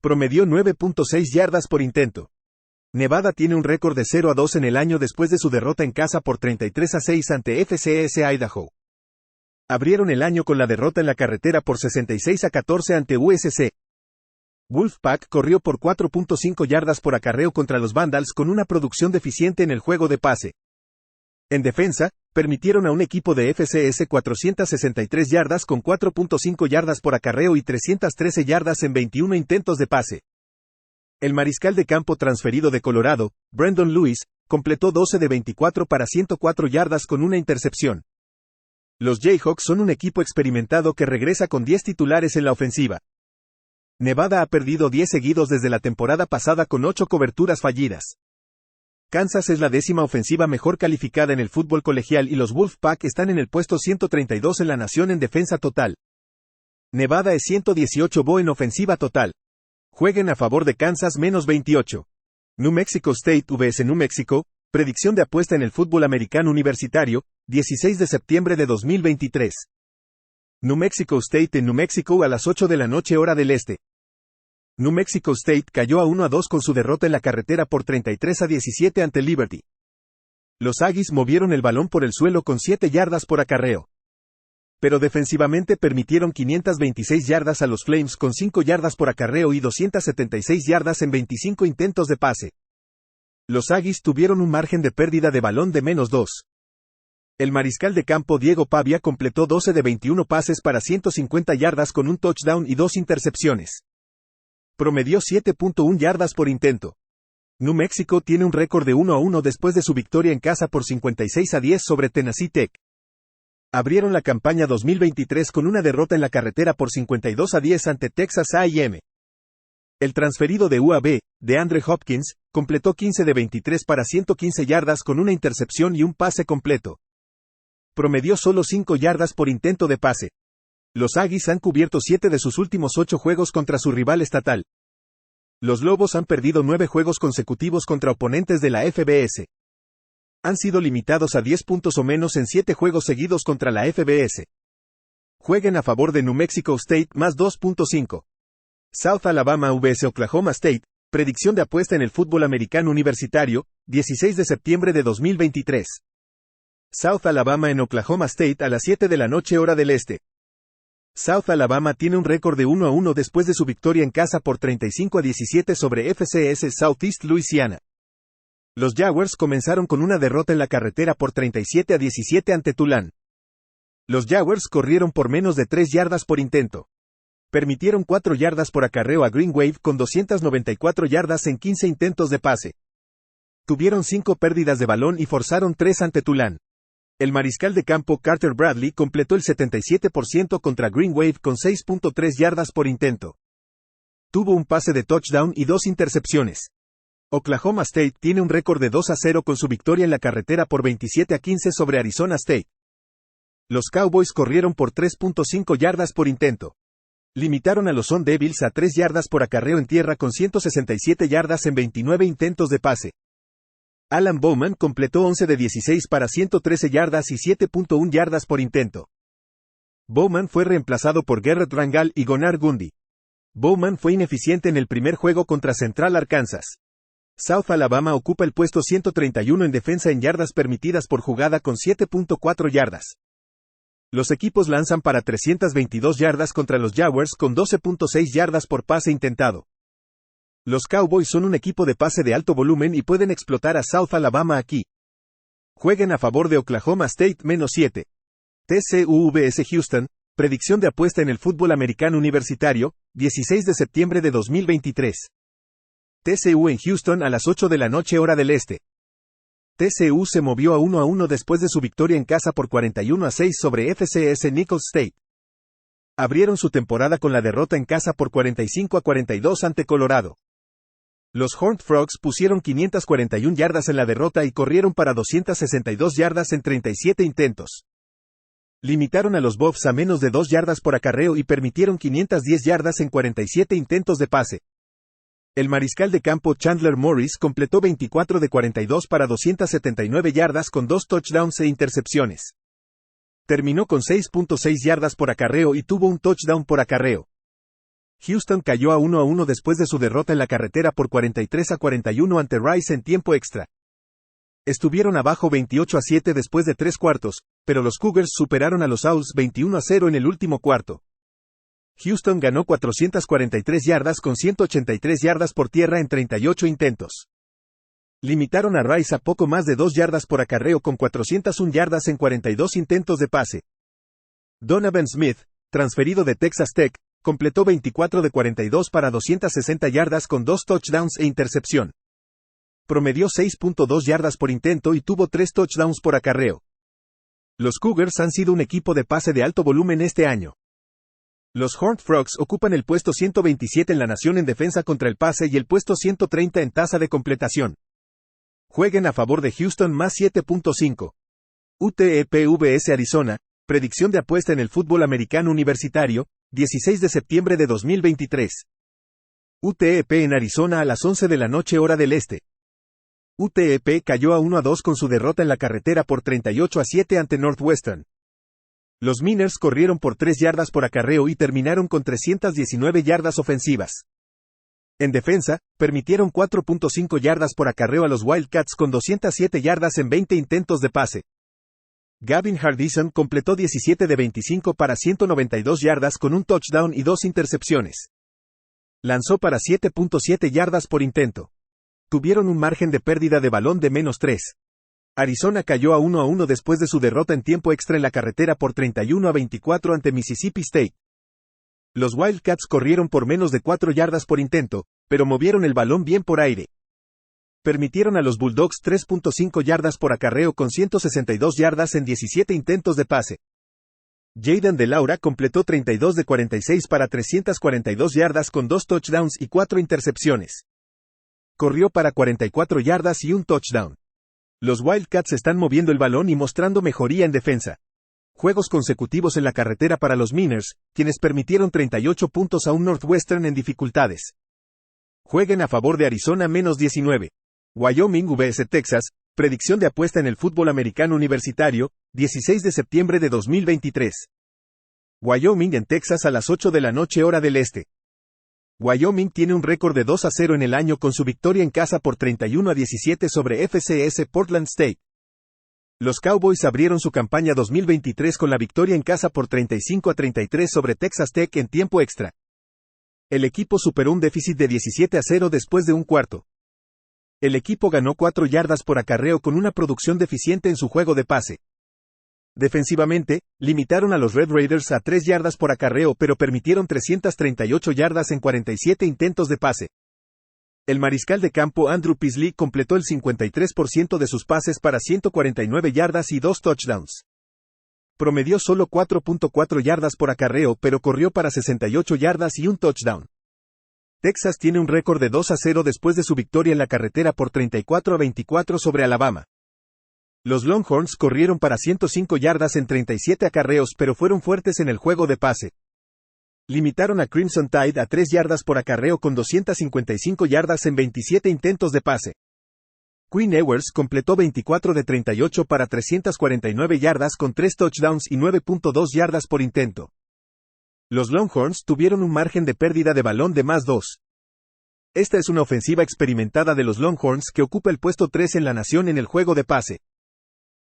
Promedió 9.6 yardas por intento. Nevada tiene un récord de 0-2 en el año después de su derrota en casa por 33-6 ante FCS Idaho. Abrieron el año con la derrota en la carretera por 66-14 ante USC. Wolfpack corrió por 4.5 yardas por acarreo contra los Vandals con una producción deficiente en el juego de pase. En defensa, permitieron a un equipo de FCS 463 yardas con 4.5 yardas por acarreo y 313 yardas en 21 intentos de pase. El mariscal de campo transferido de Colorado, Brandon Lewis, completó 12 de 24 para 104 yardas con una intercepción. Los Jayhawks son un equipo experimentado que regresa con 10 titulares en la ofensiva. Nevada ha perdido 10 seguidos desde la temporada pasada con 8 coberturas fallidas. Kansas es la 10ª ofensiva mejor calificada en el fútbol colegial y los Wolfpack están en el puesto 132 en la nación en defensa total. Nevada es 118 en ofensiva total. Jueguen a favor de Kansas -28. New Mexico State vs New Mexico, predicción de apuesta en el fútbol americano universitario, 16 de septiembre de 2023. New Mexico State en New Mexico a las 8 de la noche hora del este. New Mexico State cayó a 1-2 con su derrota en la carretera por 33-17 ante Liberty. Los Aggies movieron el balón por el suelo con 7 yardas por acarreo. Pero defensivamente permitieron 526 yardas a los Flames con 5 yardas por acarreo y 276 yardas en 25 intentos de pase. Los Aggies tuvieron un margen de pérdida de balón de -2. El mariscal de campo Diego Pavia completó 12 de 21 pases para 150 yardas con un touchdown y 2 intercepciones. Promedió 7.1 yardas por intento. New Mexico tiene un récord de 1-1 después de su victoria en casa por 56-10 sobre Tennessee Tech. Abrieron la campaña 2023 con una derrota en la carretera por 52-10 ante Texas A&M. El transferido de UAB, DeAndre Hopkins, completó 15 de 23 para 115 yardas con una intercepción y un pase completo. Promedió solo 5 yardas por intento de pase. Los Aggies han cubierto 7 de sus últimos 8 juegos contra su rival estatal. Los Lobos han perdido 9 juegos consecutivos contra oponentes de la FBS. Han sido limitados a 10 puntos o menos en 7 juegos seguidos contra la FBS. Jueguen a favor de New Mexico State más 2.5. South Alabama vs Oklahoma State, predicción de apuesta en el fútbol americano universitario, 16 de septiembre de 2023. South Alabama en Oklahoma State a las 7 de la noche hora del este. South Alabama tiene un récord de 1-1 después de su victoria en casa por 35-17 sobre FCS Southeast Louisiana. Los Jaguars comenzaron con una derrota en la carretera por 37-17 ante Tulane. Los Jaguars corrieron por menos de 3 yardas por intento. Permitieron 4 yardas por acarreo a Green Wave con 294 yardas en 15 intentos de pase. Tuvieron 5 pérdidas de balón y forzaron 3 ante Tulane. El mariscal de campo Carter Bradley completó el 77% contra Green Wave con 6.3 yardas por intento. Tuvo un pase de touchdown y 2 intercepciones. Oklahoma State tiene un récord de 2-0 con su victoria en la carretera por 27-15 sobre Arizona State. Los Cowboys corrieron por 3.5 yardas por intento. Limitaron a los Sun Devils a 3 yardas por acarreo en tierra con 167 yardas en 29 intentos de pase. Alan Bowman completó 11 de 16 para 113 yardas y 7.1 yardas por intento. Bowman fue reemplazado por Garrett Rangel y Gonnar Gundy. Bowman fue ineficiente en el primer juego contra Central Arkansas. South Alabama ocupa el puesto 131 en defensa en yardas permitidas por jugada con 7.4 yardas. Los equipos lanzan para 322 yardas contra los Jaguars con 12.6 yardas por pase intentado. Los Cowboys son un equipo de pase de alto volumen y pueden explotar a South Alabama aquí. Jueguen a favor de Oklahoma State -7. TCU vs Houston, predicción de apuesta en el fútbol americano universitario, 16 de septiembre de 2023. TCU en Houston a las 8 de la noche hora del este. TCU se movió a 1-1 después de su victoria en casa por 41-6 sobre FCS Nicholls State. Abrieron su temporada con la derrota en casa por 45-42 ante Colorado. Los Horned Frogs pusieron 541 yardas en la derrota y corrieron para 262 yardas en 37 intentos. Limitaron a los Buffs a menos de 2 yardas por acarreo y permitieron 510 yardas en 47 intentos de pase. El mariscal de campo Chandler Morris completó 24 de 42 para 279 yardas con 2 touchdowns e intercepciones. Terminó con 6.6 yardas por acarreo y tuvo un touchdown por acarreo. Houston cayó a 1-1 después de su derrota en la carretera por 43-41 ante Rice en tiempo extra. Estuvieron abajo 28-7 después de 3 cuartos, pero los Cougars superaron a los Owls 21-0 en el último cuarto. Houston ganó 443 yardas con 183 yardas por tierra en 38 intentos. Limitaron a Rice a poco más de 2 yardas por acarreo con 401 yardas en 42 intentos de pase. Donovan Smith, transferido de Texas Tech, completó 24 de 42 para 260 yardas con 2 touchdowns e intercepción. Promedió 6.2 yardas por intento y tuvo 3 touchdowns por acarreo. Los Cougars han sido un equipo de pase de alto volumen este año. Los Horned Frogs ocupan el puesto 127 en la nación en defensa contra el pase y el puesto 130 en tasa de completación. Jueguen a favor de Houston más 7.5. UTEP vs Arizona, predicción de apuesta en el fútbol americano universitario, 16 de septiembre de 2023. UTEP en Arizona a las 11 de la noche hora del este. UTEP cayó a 1-2 con su derrota en la carretera por 38-7 ante Northwestern. Los Miners corrieron por 3 yardas por acarreo y terminaron con 319 yardas ofensivas. En defensa, permitieron 4.5 yardas por acarreo a los Wildcats con 207 yardas en 20 intentos de pase. Gavin Hardison completó 17 de 25 para 192 yardas con un touchdown y 2 intercepciones. Lanzó para 7.7 yardas por intento. Tuvieron un margen de pérdida de balón de -3. Arizona cayó a 1-1 después de su derrota en tiempo extra en la carretera por 31-24 ante Mississippi State. Los Wildcats corrieron por menos de 4 yardas por intento, pero movieron el balón bien por aire. Permitieron a los Bulldogs 3.5 yardas por acarreo con 162 yardas en 17 intentos de pase. Jayden de Laura completó 32 de 46 para 342 yardas con 2 touchdowns y 4 intercepciones. Corrió para 44 yardas y un touchdown. Los Wildcats están moviendo el balón y mostrando mejoría en defensa. Juegos consecutivos en la carretera para los Miners, quienes permitieron 38 puntos a un Northwestern en dificultades. Jueguen a favor de Arizona -19. Wyoming vs Texas, predicción de apuesta en el fútbol americano universitario, 16 de septiembre de 2023. Wyoming en Texas a las 8 de la noche hora del este. Wyoming tiene un récord de 2-0 en el año con su victoria en casa por 31-17 sobre FCS Portland State. Los Cowboys abrieron su campaña 2023 con la victoria en casa por 35-33 sobre Texas Tech en tiempo extra. El equipo superó un déficit de 17-0 después de un cuarto. El equipo ganó 4 yardas por acarreo con una producción deficiente en su juego de pase. Defensivamente, limitaron a los Red Raiders a 3 yardas por acarreo pero permitieron 338 yardas en 47 intentos de pase. El mariscal de campo Andrew Peasley completó el 53% de sus pases para 149 yardas y 2 touchdowns. Promedió solo 4.4 yardas por acarreo pero corrió para 68 yardas y un touchdown. Texas tiene un récord de 2-0 después de su victoria en la carretera por 34-24 sobre Alabama. Los Longhorns corrieron para 105 yardas en 37 acarreos pero fueron fuertes en el juego de pase. Limitaron a Crimson Tide a 3 yardas por acarreo con 255 yardas en 27 intentos de pase. Quinn Ewers completó 24 de 38 para 349 yardas con 3 touchdowns y 9.2 yardas por intento. Los Longhorns tuvieron un margen de pérdida de balón de +2. Esta es una ofensiva experimentada de los Longhorns que ocupa el puesto 3 en la nación en el juego de pase.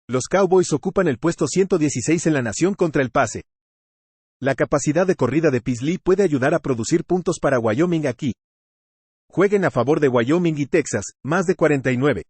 Los Cowboys ocupan el puesto 116 en la nación contra el pase. La capacidad de corrida de Peasley puede ayudar a producir puntos para Wyoming aquí. Jueguen a favor de Wyoming y Texas, más de 49.